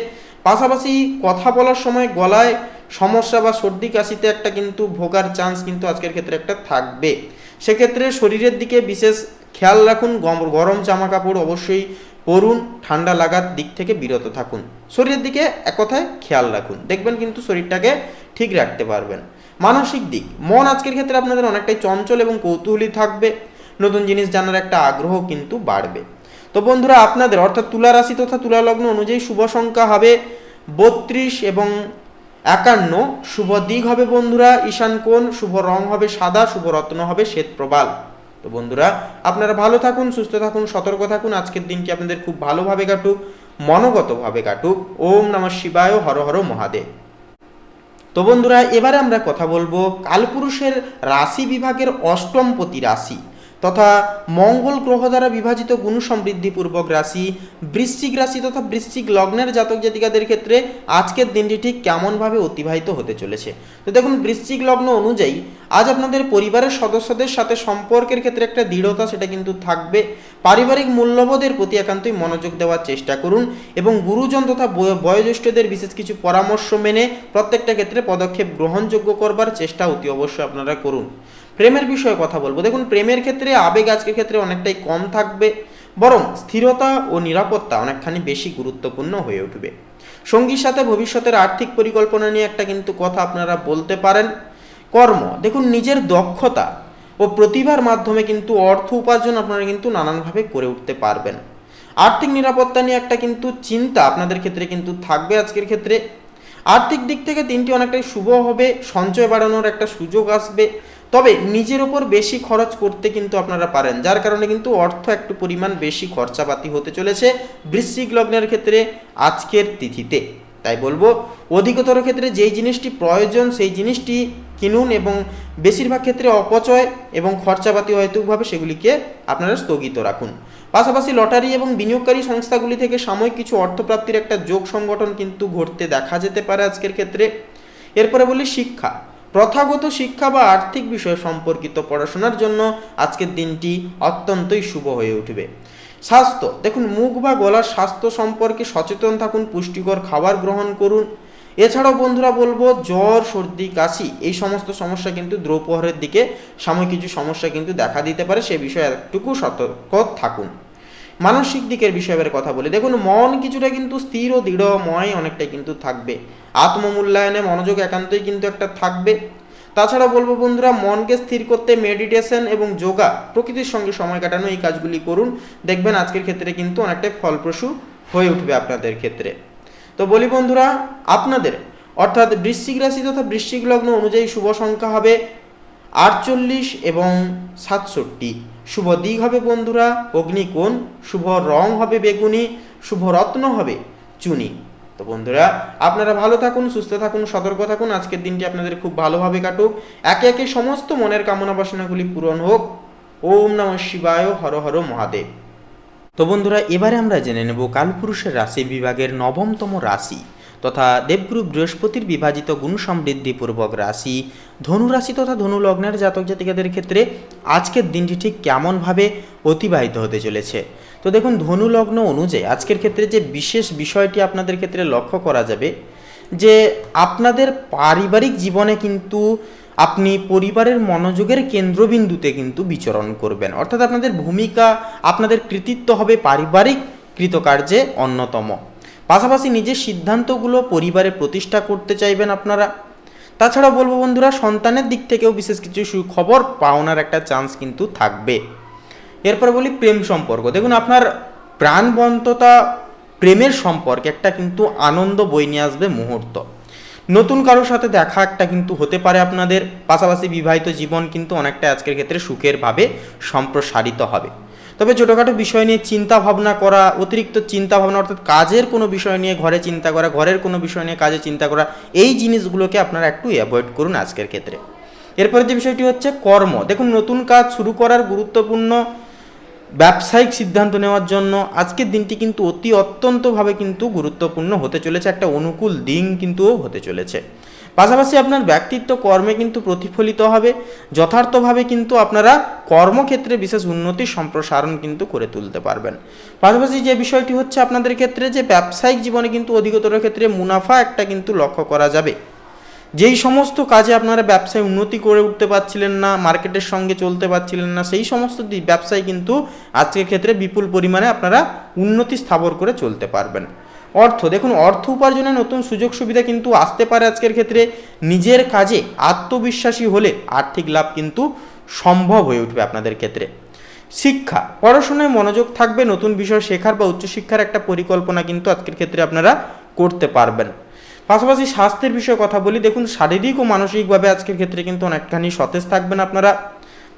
পাশাপাশি কথা বলার সময় গলায় সমস্যা বা সর্দি কাশিতে একটা কিন্তু ভোগার চান্স কিন্তু আজকের ক্ষেত্রে একটা থাকবে। সেক্ষেত্রে শরীরের দিকে বিশেষ খেয়াল রাখুন। গরম জামা কাপড় অবশ্যই পরুন, ঠান্ডা লাগার দিক থেকে বিরত থাকুন। শরীরের দিকে এক কথায় খেয়াল রাখুন, দেখবেন কিন্তু শরীরটাকে ঠিক রাখতে পারবেন। মানসিক দিক, মন আজকের ক্ষেত্রে আপনাদের অনেকটাই চঞ্চল এবং কৌতূহলী থাকবে। নতুন জিনিস জানার একটা আগ্রহ কিন্তু বাড়বে। তো বন্ধুরা, আপনাদের অর্থাৎ তুলা রাশি তথা তুলা লগ্ন অনুযায়ী শুভ সংখ্যা হবে 32 এবং 51। শুভ দিক হবে বন্ধুরা ঈশান কোণ, শুভ রং হবে সাদা, শুভ রত্ন হবে শ্বেত প্রবাল। তো বন্ধুরা, আপনারা ভালো থাকুন, সুস্থ থাকুন, সতর্ক থাকুন। আজকের দিনটি আপনাদের খুব ভালোভাবে কাটুক, মনোগতভাবে কাটুক। ওম নমঃ শিবায়, হর হর মহাদেব। তো বন্ধুরা, এবারে আমরা কথা বলবো কালপুরুষের রাশি বিভাগের অষ্টমপতি রাশি তথা মঙ্গল গ্রহ দ্বারা বিভাজিত গুণ সমৃদ্ধিপূর্বক রাশি বৃশ্চিক রাশি তথা বৃশ্চিক লগ্নের জাতক জাতিকাদের ক্ষেত্রে আজকের দিনটি ঠিক কেমনভাবে অতিবাহিত হতে চলেছে। তো দেখুন, বৃশ্চিক লগ্ন অনুযায়ী আজ আপনাদের পরিবারের সদস্যদের সাথে সম্পর্কের ক্ষেত্রে একটা দৃঢ়তা সেটা কিন্তু থাকবে। পারিবারিক মূল্যবোধের প্রতি একান্তই মনোযোগ দেওয়ার চেষ্টা করুন এবং গুরুজন তথা বয়োজ্যেষ্ঠদের বিশেষ কিছু পরামর্শ মেনে প্রত্যেকটা ক্ষেত্রে পদক্ষেপ গ্রহণযোগ্য করবার চেষ্টা অতি অবশ্যই আপনারা করুন। প্রেমের বিষয়ে কথা বলবো। দেখুন, প্রেমের ক্ষেত্রে আবেগ আজকের ক্ষেত্রে অনেকটাই কম থাকবে, বরং স্থিরতা ও নিরাপত্তা অনেকখানি বেশি গুরুত্বপূর্ণ হয়ে উঠবে। সঙ্গীর সাথে ভবিষ্যতের আর্থিক পরিকল্পনা নিয়ে একটা কিন্তু কথা আপনারা বলতে পারেন। কর্ম, দেখুন নিজের দক্ষতা ও প্রতিভার মাধ্যমে কিন্তু অর্থ উপার্জন আপনারা কিন্তু নানানভাবে করে উঠতে পারবেন। আর্থিক নিরাপত্তা নিয়ে একটা কিন্তু চিন্তা আপনাদের ক্ষেত্রে কিন্তু থাকবে আজকের ক্ষেত্রে। আর্থিক দিক থেকে দিনটি অনেকটাই শুভ হবে, সঞ্চয় বাড়ানোর একটা সুযোগ আসবে। তবে নিজের ওপর বেশি খরচ করতে কিন্তু আপনারা পারেন, যার কারণে কিন্তু অর্থ একটু পরিমাণ বেশি খরচাপাতি হতে চলেছে বৃশ্চিক লগ্নের ক্ষেত্রে আজকের তিথিতে। তাই বলবো, অধিকতর ক্ষেত্রে যেই জিনিসটি প্রয়োজন সেই জিনিসটি কিনুন এবং বেশিরভাগ ক্ষেত্রে অপচয় এবং খরচাপাতি অহেতুকভাবে সেগুলিকে আপনারা স্থগিত রাখুন। পাশাপাশি লটারি এবং বিনিয়োগকারী সংস্থাগুলি থেকে সাময়িক কিছু অর্থপ্রাপ্তির একটা যোগ সংগঠন কিন্তু ঘটতে দেখা যেতে পারে আজকের ক্ষেত্রে। এরপরে বলি শিক্ষা, প্রথাগত শিক্ষা বা আর্থিক বিষয় সম্পর্কিত পড়াশোনার জন্য আজকের দিনটি অত্যন্তই শুভ হয়ে উঠবে। স্বাস্থ্য, দেখুন মুখ বা গলার স্বাস্থ্য সম্পর্কে সচেতন থাকুন, পুষ্টিকর খাবার গ্রহণ করুন এছাড়াও বন্ধুরা বলবো জ্বর, সর্দি, কাশি এই সমস্ত সমস্যা কিন্তু দ্রৌপহরের দিকে সাময়িক কিছু সমস্যা কিন্তু দেখা দিতে পারে, সে বিষয়ে একটুকু সতর্ক থাকুন। মানসিক দিকের বিষয়ে এবার কথা বলি। দেখুন, মন কিছুটা কিন্তু স্থির ও দৃঢ়ময় অনেকটাই কিন্তু থাকবে। আত্মমূল্যায়নে মনোযোগ একান্তই কিন্তু একটা থাকবে। তাছাড়া বলবো বন্ধুরা, মনকে স্থির করতে মেডিটেশন এবং যোগা, প্রকৃতির সঙ্গে সময় কাটানো, এই কাজগুলি করুন। দেখবেন আজকের ক্ষেত্রে কিন্তু অনেকটাই ফলপ্রসূ হয়ে উঠবে আপনাদের ক্ষেত্রে। তো বলি বন্ধুরা, আপনাদের অর্থাৎ বৃশ্চিক রাশি তথা বৃশ্চিক লগ্ন অনুযায়ী শুভ সংখ্যা হবে 48 এবং 67। শুভ দিক হবে বন্ধুরা অগ্নিকোণ, শুভ রং হবে বেগুনি, শুভ রত্ন হবে চুনি। তো বন্ধুরা, আপনারা ভালো থাকুন, সুস্থ থাকুন, সতর্ক থাকুন। আজকের দিনটি আপনাদের খুব ভালোভাবে কাটুক। একে একে সমস্ত মনের কামনা বাসনাগুলি পূরণ হোক। ওম নমঃ শিবায়, হর হর মহাদেব। তো বন্ধুরা, এবারে আমরা জেনে নেব কালপুরুষের রাশি বিভাগের 9তম রাশি তথা দেবগুরু বৃহস্পতির বিভাজিত গুণ সমৃদ্ধিপূর্বক রাশি ধনু রাশি তথা ধনু লগ্নের জাতক জাতিকাদের ক্ষেত্রে আজকের দিনটি ঠিক কেমনভাবে অতিবাহিত হতে চলেছে। তো দেখুন, ধনু লগ্ন অনুযায়ী আজকের ক্ষেত্রে যে বিশেষ বিষয়টি আপনাদের ক্ষেত্রে লক্ষ্য করা যাবে যে আপনাদের পারিবারিক জীবনে কিন্তু আপনি পরিবারের মনোযোগের কেন্দ্রবিন্দুতে কিন্তু বিচরণ করবেন, অর্থাৎ আপনাদের ভূমিকা, আপনাদের কৃতিত্ব হবে পারিবারিক কৃতকার্যে অন্যতম। পাশাপাশি নিজের সিদ্ধান্তগুলো পরিবারে প্রতিষ্ঠা করতে চাইবেন আপনারা। তাছাড়া বলবো বন্ধুরা, সন্তানের দিক থেকেও বিশেষ কিছু সুখবর পাওনার একটা চান্স কিন্তু থাকবে। এরপর বলি প্রেম সম্পর্ক। দেখুন, আপনার প্রাণবন্ততা প্রেমের সম্পর্কে একটা কিন্তু আনন্দ বয়ে নিয়ে আসবে মুহূর্ত। নতুন কারোর সাথে দেখা একটা কিন্তু হতে পারে আপনাদের। পাশাপাশি বিবাহিত জীবন কিন্তু অনেকটা আজকের ক্ষেত্রে সুখের ভাবে সম্প্রসারিত হবে। তবে ছোটোখাটো বিষয় নিয়ে চিন্তা ভাবনা করা, অতিরিক্ত চিন্তা ভাবনা অর্থাৎ কাজের কোনো বিষয় নিয়ে ঘরে চিন্তা করা, ঘরের কোনো বিষয় নিয়ে কাজে চিন্তা করা, এই জিনিসগুলোকে আপনারা একটু অ্যাভয়েড করুন আজকের ক্ষেত্রে। এরপরে যে বিষয়টি হচ্ছে কর্ম। দেখুন, নতুন কাজ শুরু করার গুরুত্বপূর্ণ ব্যবসায়িক সিদ্ধান্ত নেওয়ার জন্য আজকের দিনটি কিন্তু অত্যন্তভাবে কিন্তু গুরুত্বপূর্ণ হতে চলেছে, একটা অনুকূল দিন কিন্তু হতে চলেছে। পাশাপাশি আপনার ব্যক্তিত্ব কর্মে কিন্তু প্রতিফলিত হবে। যথার্থভাবে কিন্তু আপনারা কর্মক্ষেত্রে বিশেষ উন্নতি সম্প্রসারণ কিন্তু করে তুলতে পারবেন। পাশাপাশি যে বিষয়টি হচ্ছে আপনাদের ক্ষেত্রে যে ব্যবসায়িক জীবনে কিন্তু অধিকতর ক্ষেত্রে মুনাফা একটা কিন্তু লক্ষ্য করা যাবে। যেই সমস্ত কাজে আপনারা ব্যবসায় উন্নতি করে উঠতে পারছিলেন না, মার্কেটের সঙ্গে চলতে পারছিলেন না, সেই সমস্ত ব্যবসায় কিন্তু আজকের ক্ষেত্রে বিপুল পরিমাণে আপনারা উন্নতি স্থাপন করে চলতে পারবেন। অর্থ, দেখুন, অর্থ উপার্জনের নতুন সুযোগ সুবিধা কিন্তু আসতে পারে আজকের ক্ষেত্রে। নিজের কাজে আত্মবিশ্বাসী হলে আর্থিক লাভ কিন্তু সম্ভব হয়ে উঠবে আপনাদের ক্ষেত্রে। শিক্ষা, পড়াশোনায় মনোযোগ থাকবে, নতুন বিষয় শেখার বা উচ্চশিক্ষার একটা পরিকল্পনা কিন্তু আজকের ক্ষেত্রে আপনারা করতে পারবেন। পাশাপাশি স্বাস্থ্যের বিষয়ে কথা বলি। দেখুন, শারীরিক ও মানসিকভাবে আজকের ক্ষেত্রে কিন্তু অনেকখানি সতেজ থাকবেন আপনারা।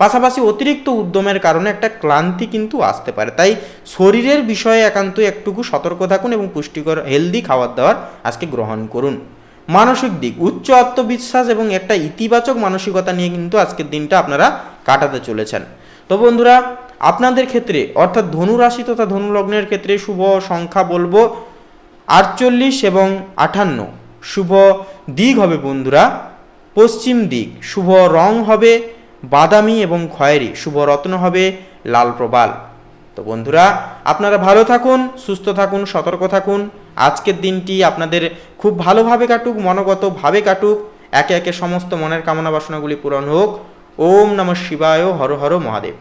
পাশাপাশি অতিরিক্ত উদ্যমের কারণে একটা ক্লান্তি কিন্তু আসতে পারে, তাই শরীরের বিষয়ে একান্তই একটুকু সতর্ক থাকুন এবং পুষ্টিকর হেলদি খাবার দাবার আজকে গ্রহণ করুন। মানসিক দিক, উচ্চ আত্মবিশ্বাস এবং একটা ইতিবাচক মানসিকতা নিয়ে কিন্তু আজকের দিনটা আপনারা কাটাতে চলেছেন। তো বন্ধুরা, আপনাদের ক্ষেত্রে অর্থাৎ ধনু রাশি তথা ধনু লগ্নের ক্ষেত্রে শুভ সংখ্যা বলবো 48 এবং 58। শুভ দিক হবে বন্ধুরা পশ্চিম দিক, শুভ রং হবে বাদামি এবং খয়েরি, শুভ রত্ন হবে লাল প্রবাল। তো বন্ধুরা, আপনারা ভালো থাকুন, সুস্থ থাকুন, সতর্ক থাকুন। আজকের দিনটি আপনাদের খুব ভালোভাবে কাটুক, মনোগতভাবে কাটুক। একে একে সমস্ত মনের কামনা বাসনাগুলি পূরণ হোক। ওম নমঃ শিবায়, হর হর মহাদেব।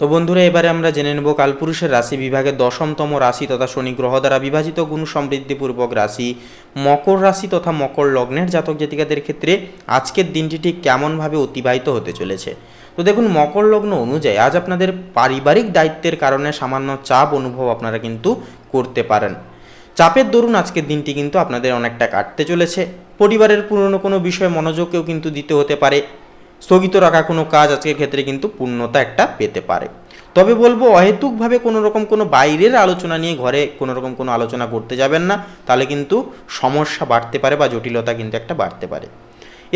তো বন্ধুরা, এবারে আমরা জেনে নেব কালপুরুষের রাশি বিভাগের 10তম রাশি তথা শনি গ্রহ দ্বারা বিভাজিত গুণ সমৃদ্ধিপূর্বক রাশি মকর রাশি তথা মকর লগ্নের জাতক জাতিকাদের ক্ষেত্রে আজকের দিনটি ঠিক কেমনভাবে অতিবাহিত হতে চলেছে। তো দেখুন, মকর লগ্ন অনুযায়ী আজ আপনাদের পারিবারিক দায়িত্বের কারণে সামান্য চাপ অনুভব আপনারা কিন্তু করতে পারেন। চাপের দরুন আজকের দিনটি কিন্তু আপনাদের অনেকটা কাটতে চলেছে। পরিবারের পুরনো কোনো বিষয়ে মনোযোগকেও কিন্তু দিতে হতে পারে। স্থগিত রাখা কোনো কাজ আজকের ক্ষেত্রে কিন্তু পূর্ণতা একটা পেতে পারে। তবে বলবো, অহেতুকভাবে কোনো রকম কোনো বাইরের আলোচনা নিয়ে ঘরে কোনো রকম কোনো আলোচনা করতে যাবেন না, তাহলে কিন্তু সমস্যা বাড়তে পারে বা জটিলতা কিন্তু একটা বাড়তে পারে।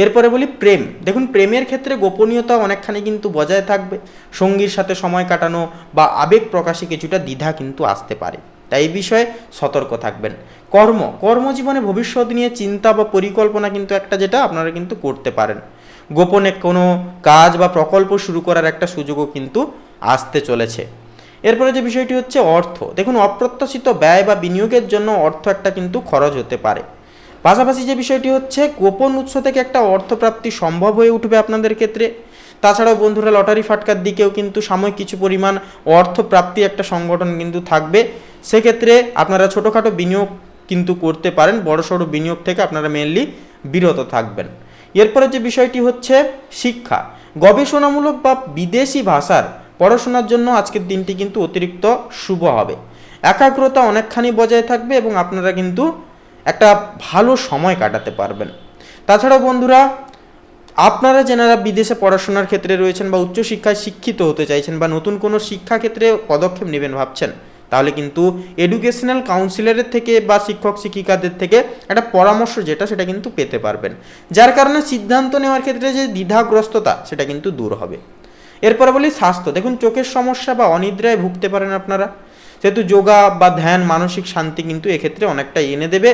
এরপরে বলি প্রেম। দেখুন, প্রেমের ক্ষেত্রে গোপনীয়তা অনেকখানি কিন্তু বজায় থাকবে। সঙ্গীর সাথে সময় কাটানো বা আবেগ প্রকাশে কিছুটা দ্বিধা কিন্তু আসতে পারে, তাই এই বিষয়ে সতর্ক থাকবেন। কর্মজীবনে ভবিষ্যৎ নিয়ে চিন্তা বা পরিকল্পনা কিন্তু একটা যেটা আপনারা কিন্তু করতে পারেন। গোপনে কোনো কাজ বা প্রকল্প শুরু করার একটা সুযোগও কিন্তু আসতে চলেছে। এরপরে যে বিষয়টি হচ্ছে অর্থ। দেখুন, অপ্রত্যাশিত ব্যয় বা বিনিয়োগের জন্য অর্থ একটা কিন্তু খরচ হতে পারে। পাশাপাশি যে বিষয়টি হচ্ছে গোপন উৎস থেকে একটা অর্থপ্রাপ্তি সম্ভব হয়ে উঠবে আপনাদের ক্ষেত্রে। তাছাড়াও বন্ধুরা লটারি ফাটকার দিকেও কিন্তু সাময়িক কিছু পরিমাণ অর্থপ্রাপ্তি একটা সংগঠন কিন্তু থাকবে। সেক্ষেত্রে আপনারা ছোটোখাটো বিনিয়োগ কিন্তু করতে পারেন, বড়সড় বিনিয়োগ থেকে আপনারা মেনলি বিরত থাকবেন। এরপরে যে বিষয়টি হচ্ছে শিক্ষা, গবেষণামূলক বা বিদেশি ভাষার পড়াশোনার জন্য আজকের দিনটি কিন্তু অতিরিক্ত শুভ হবে। একাগ্রতা অনেকখানি বজায় থাকবে এবং আপনারা কিন্তু একটা ভালো সময় কাটাতে পারবেন। তাছাড়াও বন্ধুরা আপনারা যারা বিদেশে পড়াশোনার ক্ষেত্রে রয়েছেন বা উচ্চশিক্ষায় শিক্ষিত হতে চাইছেন বা নতুন কোনো শিক্ষাক্ষেত্রে পদক্ষেপ নেবেন ভাবছেন, তাহলে কিন্তু এডুকেশনাল কাউন্সিলরের থেকে বা শিক্ষক শিক্ষিকাদের থেকে একটা পরামর্শ সেটা কিন্তু পেতে পারবেন, যার কারণে সিদ্ধান্ত নেওয়ার ক্ষেত্রে যে দ্বিধাগ্রস্ততা সেটা কিন্তু দূর হবে। এরপরে বলি স্বাস্থ্য, দেখুন চোখের সমস্যা বা অনিদ্রায় ভুগতে পারেন আপনারা, সেহেতু যোগা বা ধ্যান মানসিক শান্তি কিন্তু এক্ষেত্রে অনেকটা এনে দেবে।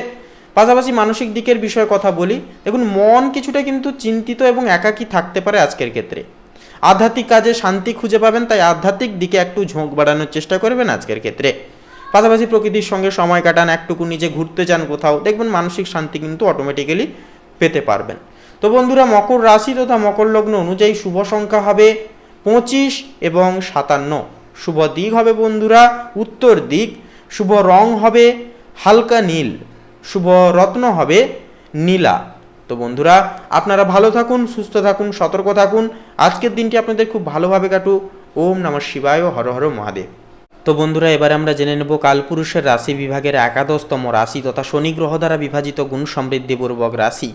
পাশাপাশি মানসিক দিকের বিষয়ে কথা বলি, দেখুন মন কিছুটা কিন্তু চিন্তিত এবং একাকী থাকতে পারে আজকের ক্ষেত্রে। আধ্যাত্মিক কাজে শান্তি খুঁজে পাবেন, তাই আধ্যাত্মিক দিকে একটু ঝোঁক বাড়ানোর চেষ্টা করবেন আজকের ক্ষেত্রে। পাশাপাশি প্রকৃতির সঙ্গে সময় কাটান, একটুকু নিজে ঘুরতে যান কোথাও, দেখবেন মানসিক শান্তি কিন্তু অটোমেটিক্যালি পেতে পারবেন। তো বন্ধুরা মকর রাশি তথা মকর লগ্ন অনুযায়ী শুভ সংখ্যা হবে 25 এবং 57। শুভ দিক হবে বন্ধুরা উত্তর দিক, শুভ রং হবে হালকা নীল, শুভ রত্ন হবে নীলা। তো বন্ধুরা আপনারা ভালো থাকুন, সুস্থ থাকুন, সতর্ক থাকুন, আজকের দিনটি আপনাদের খুব ভালোভাবে কাটুক। ওম নমঃ শিবায়, হর হর মহাদেব। তো বন্ধুরা এবারে আমরা জেনে নেব কালপুরুষের রাশি বিভাগের 11তম রাশি তথা শনি গ্রহ দ্বারা বিভাজিত গুণ সমৃদ্ধিপূর্বক রাশি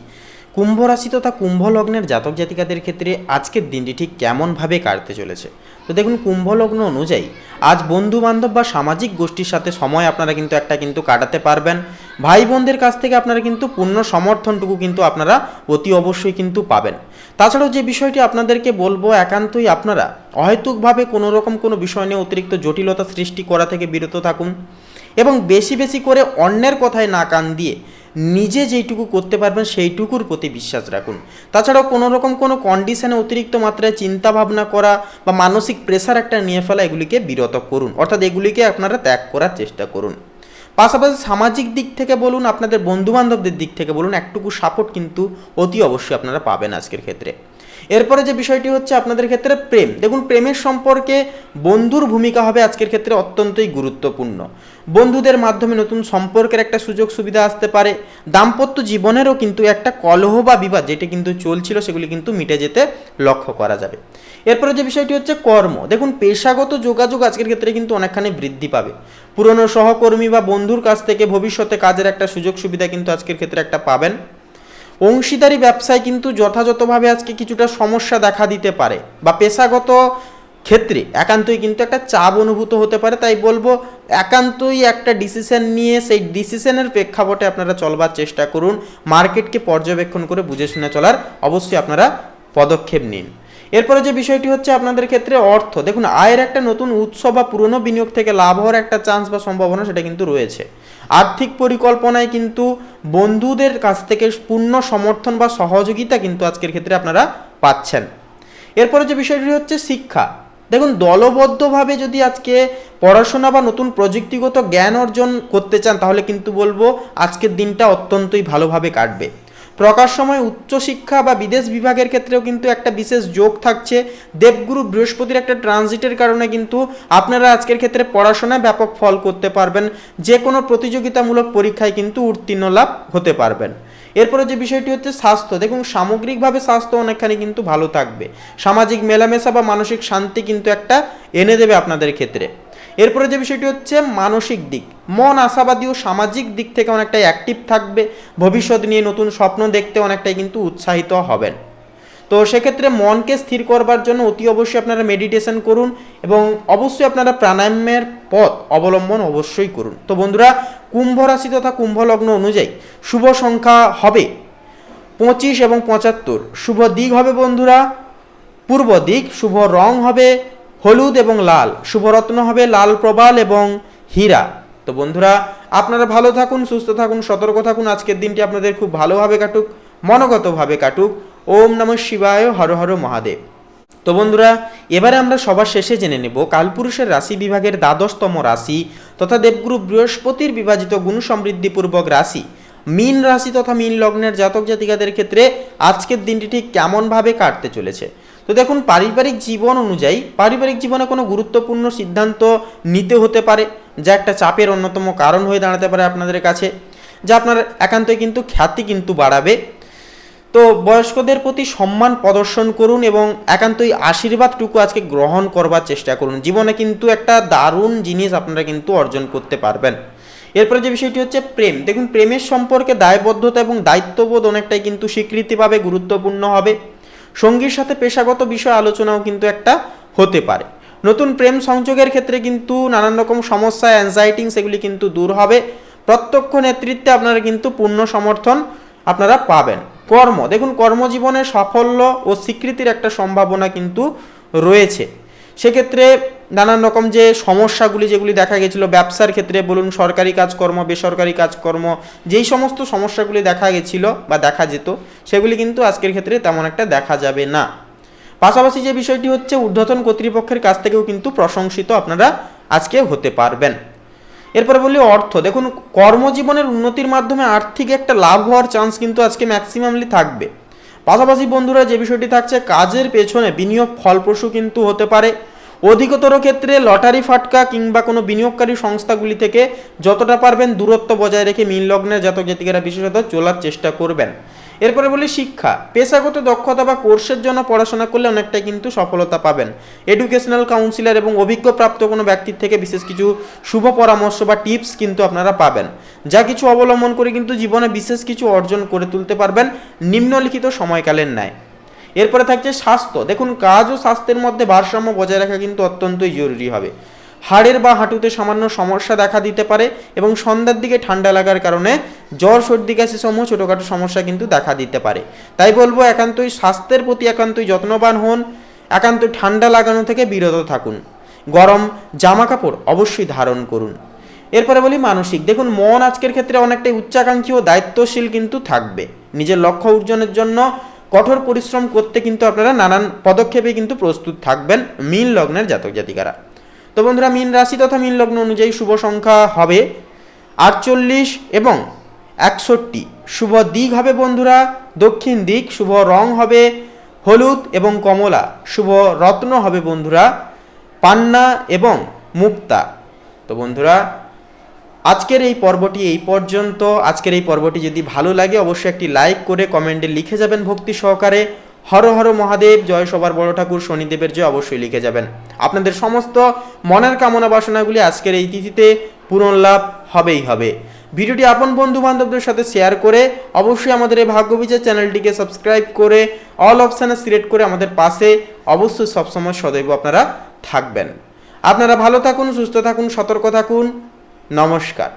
কুম্ভ রাশি তথা কুম্ভ লগ্নের জাতক জাতিকাদের ক্ষেত্রে আজকের দিনটি ঠিক কেমনভাবে কাটতে চলেছে। তো দেখুন কুম্ভ লগ্ন অনুযায়ী আজ বন্ধু বান্ধব বা সামাজিক গোষ্ঠীর সাথে সময় আপনারা কিন্তু কাটাতে পারবেন। ভাই বোনদের কাছ থেকে আপনারা কিন্তু পূর্ণ সমর্থনটুকু কিন্তু আপনারা অতি অবশ্যই কিন্তু পাবেন। তাছাড়াও যে বিষয়টি আপনাদেরকে বলবো, একান্তই আপনারা অহেতুকভাবে কোনো বিষয় নিয়ে অতিরিক্ত জটিলতা সৃষ্টি করা থেকে বিরত থাকুন এবং বেশি বেশি করে অন্যের কথায় না কান দিয়ে নিজে যেইটুকু করতে পারবেন সেইটুকুর প্রতি বিশ্বাস রাখুন। তাছাড়াও কোনো কন্ডিশনে অতিরিক্ত মাত্রায় চিন্তা ভাবনা করা বা মানসিক প্রেশার একটা নিয়ে ফেলা এগুলিকে বিরত করুন, অর্থাৎ এগুলিকে আপনারা ত্যাগ করার চেষ্টা করুন। পাশাপাশি সামাজিক দিক থেকে বলুন, আপনাদের বন্ধুবান্ধবদের দিক থেকে বলুন, একটুকু সাপোর্ট কিন্তু অতি অবশ্যই আপনারা পাবেন আজকের ক্ষেত্রে। এরপরে যে বিষয়টি হচ্ছে আপনাদের ক্ষেত্রে প্রেম, দেখুন প্রেমের সম্পর্কে বন্ধুর ভূমিকা হবে আজকের ক্ষেত্রে অত্যন্তই গুরুত্বপূর্ণ। বন্ধুদের মাধ্যমে নতুন সম্পর্কের একটা সুযোগ সুবিধা আসতে পারে। দাম্পত্য জীবনেরও কিন্তু একটা কলহ বা বিবাদ যেটা কিন্তু চলছিল সেগুলি কিন্তু মিটে যেতে লক্ষ্য করা যাবে। এরপরে যে বিষয়টি হচ্ছে কর্ম, দেখুন পেশাগত যোগাযোগ আজকের ক্ষেত্রে কিন্তু অনেকখানি বৃদ্ধি পাবে। পুরনো সহকর্মী বা বন্ধুর কাছ থেকে ভবিষ্যতে কাজের একটা সুযোগ সুবিধা কিন্তু আজকের ক্ষেত্রে একটা পাবেন। অংশীদারি ব্যবসায় কিন্তু যথাযথভাবে আজকে কিছুটা সমস্যা দেখা দিতে পারে বা পেশাগত ক্ষেত্রে একান্তই কিন্তু একটা চাপ অনুভূত হতে পারে। তাই বলবো একান্তই একটা ডিসিশন নিয়ে সেই ডিসিশনের প্রেক্ষাপটে আপনারা চলবার চেষ্টা করুন। মার্কেটকে পর্যবেক্ষণ করে বুঝে শুনে চলার অবশ্যই আপনারা পদক্ষেপ নিন। এরপরে যে বিষয়টি হচ্ছে আপনাদের ক্ষেত্রে অর্থ, দেখুন আয়ের একটা নতুন উৎস বা পুরনো বিনিয়োগ থেকে লাভ হওয়ার একটা চান্স বা সম্ভাবনা সেটা কিন্তু রয়েছে। আর্থিক পরিকল্পনায় কিন্তু বন্ধুদের কাছ থেকে পূর্ণ সমর্থন বা সহযোগিতা কিন্তু আজকের ক্ষেত্রে আপনারা পাচ্ছেন। এরপরে যে বিষয়টি হচ্ছে শিক্ষা, দেখুন দলবদ্ধভাবে যদি আজকে পড়াশোনা বা নতুন প্রযুক্তিগত জ্ঞান অর্জন করতে চান তাহলে কিন্তু বলবো আজকের দিনটা অত্যন্তই ভালোভাবে কাটবে। প্রকাশময় উচ্চশিক্ষা বা বিদেশ বিভাগের ক্ষেত্রেও কিন্তু একটা বিশেষ যোগ থাকছে। দেবগুরু বৃহস্পতির একটা ট্রানজিটের কারণে কিন্তু আপনারা আজকের ক্ষেত্রে পড়াশোনায় ব্যাপক ফল করতে পারবেন, যে কোনো প্রতিযোগিতামূলক পরীক্ষায় কিন্তু উত্তীর্ণ লাভ হতে পারবেন। এরপরে যে বিষয়টি হচ্ছে স্বাস্থ্য, দেখুন সামগ্রিকভাবে স্বাস্থ্য অনেকখানি কিন্তু ভালো থাকবে। সামাজিক মেলামেশা বা মানসিক শান্তি কিন্তু একটা এনে দেবে আপনাদের ক্ষেত্রে। এরপরে যে বিষয়টি হচ্ছে মানসিক দিক, মন আশাবাদী ও সামাজিক দিক থেকে অনেকটাই অ্যাক্টিভ থাকবে। ভবিষ্যৎ নিয়ে নতুন স্বপ্ন দেখতে অনেকটাই কিন্তু উৎসাহিত হবেন। তো সেক্ষেত্রে মনকে স্থির করবার জন্য অতি অবশ্যই আপনারা মেডিটেশন করুন এবং অবশ্যই আপনারা প্রাণায়ামের পথ অবলম্বন অবশ্যই করুন। তো বন্ধুরা কুম্ভ রাশি তথা কুম্ভ লগ্ন অনুযায়ী শুভ সংখ্যা হবে 25 এবং 75। শুভ দিক হবে বন্ধুরা পূর্ব দিক, শুভ রং হবে হলুদ এবং লাল, শুভরত্ন হবে লাল প্রবাল এবং হীরা। তো বন্ধুরা আপনারা ভালো থাকুন, সুস্থ থাকুন, সতর্ক থাকুন, আজকের দিনটি আপনাদের খুব ভালোভাবে কাটুক, মনোগতভাবে কাটুক। ওম নমঃ শিবায়, হর হর মহাদেব। তো বন্ধুরা এবারে আমরা সবার শেষে জেনে নেব কালপুরুষের রাশি বিভাগের 12তম রাশি তথা দেবগুরু বৃহস্পতির বিভাজিত গুণ সমৃদ্ধিপূর্বক রাশি মীন রাশি তথা মীন লগ্নের জাতক জাতিকাদের ক্ষেত্রে আজকের দিনটি ঠিক কেমনভাবে কাটতে চলেছে। তো দেখুন, পারিবারিক জীবন অনুযায়ী পারিবারিক জীবনে কোনো গুরুত্বপূর্ণ সিদ্ধান্ত নিতে হতে পারে, যা একটা চাপের অন্যতম কারণ হয়ে দাঁড়াতে পারে আপনাদের কাছে, যা আপনার একান্তই কিন্তু খ্যাতি কিন্তু বাড়াবে। তো বয়স্কদের প্রতি সম্মান প্রদর্শন করুন এবং একান্তই আশীর্বাদটুকু আজকে গ্রহণ করবার চেষ্টা করুন। জীবনে কিন্তু একটা দারুণ জিনিস আপনারা কিন্তু অর্জন করতে পারবেন। এরপরে যে বিষয়টি হচ্ছে প্রেম। দেখুন, প্রেমের সম্পর্কে দায়বদ্ধতা এবং দায়িত্ববোধ অনেকটাই কিন্তু স্বীকৃতি পাবে, গুরুত্বপূর্ণ হবে। সঙ্গীর সাথে পেশাগত বিষয় আলোচনাও কিন্তু একটা হতে পারে। নতুন প্রেম সংযোগের ক্ষেত্রে কিন্তু নানান রকম সমস্যা, অ্যাংজাইটি সেগুলি কিন্তু দূর হবে। প্রত্যক্ষ নেতৃত্বে আপনারা কিন্তু পূর্ণ সমর্থন আপনারা পাবেন। কর্ম, দেখুন কর্মজীবনে সাফল্য ও স্বীকৃতির একটা সম্ভাবনা কিন্তু রয়েছে। সেক্ষেত্রে নানান রকম যে সমস্যাগুলি যেগুলি দেখা গেছিলো ব্যবসার ক্ষেত্রে বলুন, সরকারি কাজকর্ম, বেসরকারি কাজকর্ম, যেই সমস্ত সমস্যাগুলি দেখা গেছিলো বা দেখা যেত, সেগুলি কিন্তু আজকের ক্ষেত্রে তেমন একটা দেখা যাবে না। পাশাপাশি যে বিষয়টি হচ্ছে, ঊর্ধ্বতন কর্তৃপক্ষের কাছ থেকেও কিন্তু প্রশংসিত আপনারা আজকে হতে পারবেন। এরপরে বলি অর্থ। দেখুন, কর্মজীবনের উন্নতির মাধ্যমে আর্থিক একটা লাভ হওয়ার চান্স কিন্তু আজকে ম্যাক্সিমামলি থাকবে। পাশাপাশি বন্ধুরা যে বিষয়টি থাকছে, কাজের পেছনে বিনিয়োগ ফলপ্রসূ কিন্তু হতে পারে। অধিকতর ক্ষেত্রে লটারি ফাটকা কিংবা কোনো বিনিয়োগকারী সংস্থাগুলি থেকে যতটা পারবেন দূরত্ব বজায় রেখে মীন লগ্নের জাতক জাতিকারা বিশেষত চলার চেষ্টা করবেন। এরপরে বলি শিক্ষা। পেশাগত দক্ষতা বা কোর্সের জন্য পড়াশোনা করলে অনেকটাই কিন্তু সফলতা পাবেন। এডুকেশনাল কাউন্সিলর এবং অভিজ্ঞপ্রাপ্ত কোনো ব্যক্তির থেকে বিশেষ কিছু শুভ পরামর্শ বা টিপস কিন্তু আপনারা পাবেন, যা কিছু অবলম্বন করে কিন্তু জীবনে বিশেষ কিছু অর্জন করে তুলতে পারবেন নিম্নলিখিত সময়কালের ন্যায়। এরপরে থাকছে স্বাস্থ্য। দেখুন, কাজ ও স্বাস্থ্যের মধ্যে ভারসাম্য বজায় রাখা কিন্তু অত্যন্তই জরুরি হবে। হাড়ের বা হাঁটুতে সামান্য সমস্যা দেখা দিতে পারে এবং সন্ধ্যার দিকে ঠান্ডা লাগার কারণে জ্বর, সর্দি, কাশি সমূহ ছোটোখাটো সমস্যা কিন্তু দেখা দিতে পারে। তাই বলবো, একান্তই স্বাস্থ্যের প্রতি একান্তই যত্নবান হন, একান্তই ঠান্ডা লাগানো থেকে বিরত থাকুন, গরম জামা কাপড় অবশ্যই ধারণ করুন। এরপরে বলি মানসিক। দেখুন, মন আজকের ক্ষেত্রে অনেকটাই উচ্চাকাঙ্ক্ষী ও দায়িত্বশীল কিন্তু থাকবে। নিজের লক্ষ্য অর্জনের জন্য কঠোর পরিশ্রম করতে কিন্তু আপনারা নানান পদক্ষেপে কিন্তু প্রস্তুত থাকবেন মীন লগ্নের জাতক জাতিকারা। তো বন্ধুরা, মীন রাশি তথা মীন লগ্ন অনুযায়ী শুভ সংখ্যা হবে 48 এবং 61। শুভ দিক হবে বন্ধুরা দক্ষিণ দিক। শুভ রং হবে হলুদ এবং কমলা। শুভ রত্ন হবে বন্ধুরা পান্না এবং মুক্তা। তো বন্ধুরা, আজকের এই পর্বটি এই পর্যন্ত। আজকের এই পর্বটি যদি ভালো লাগে অবশ্যই একটি লাইক করে কমেন্টে লিখে যাবেন ভক্তি সহকারে হর হর মহাদেব, জয় সবার বড় ঠাকুর শনিদেবের জয় অবশ্যই লিখে যাবেন। আপনাদের সমস্ত মনের কামনা বাসনাগুলি আজকের এই তিথিতে পূরণ লাভ হবেই হবে। ভিডিওটি আপন বন্ধু বান্ধবদের সাথে শেয়ার করে অবশ্যই আমাদের এই ভাগ্যবিচার চ্যানেলটিকে সাবস্ক্রাইব করে অল অপশানে সিলেক্ট করে আমাদের পাশে অবশ্যই সবসময় সদৈব আপনারা থাকবেন। আপনারা ভালো থাকুন, সুস্থ থাকুন, সতর্ক থাকুন। নমস্কার।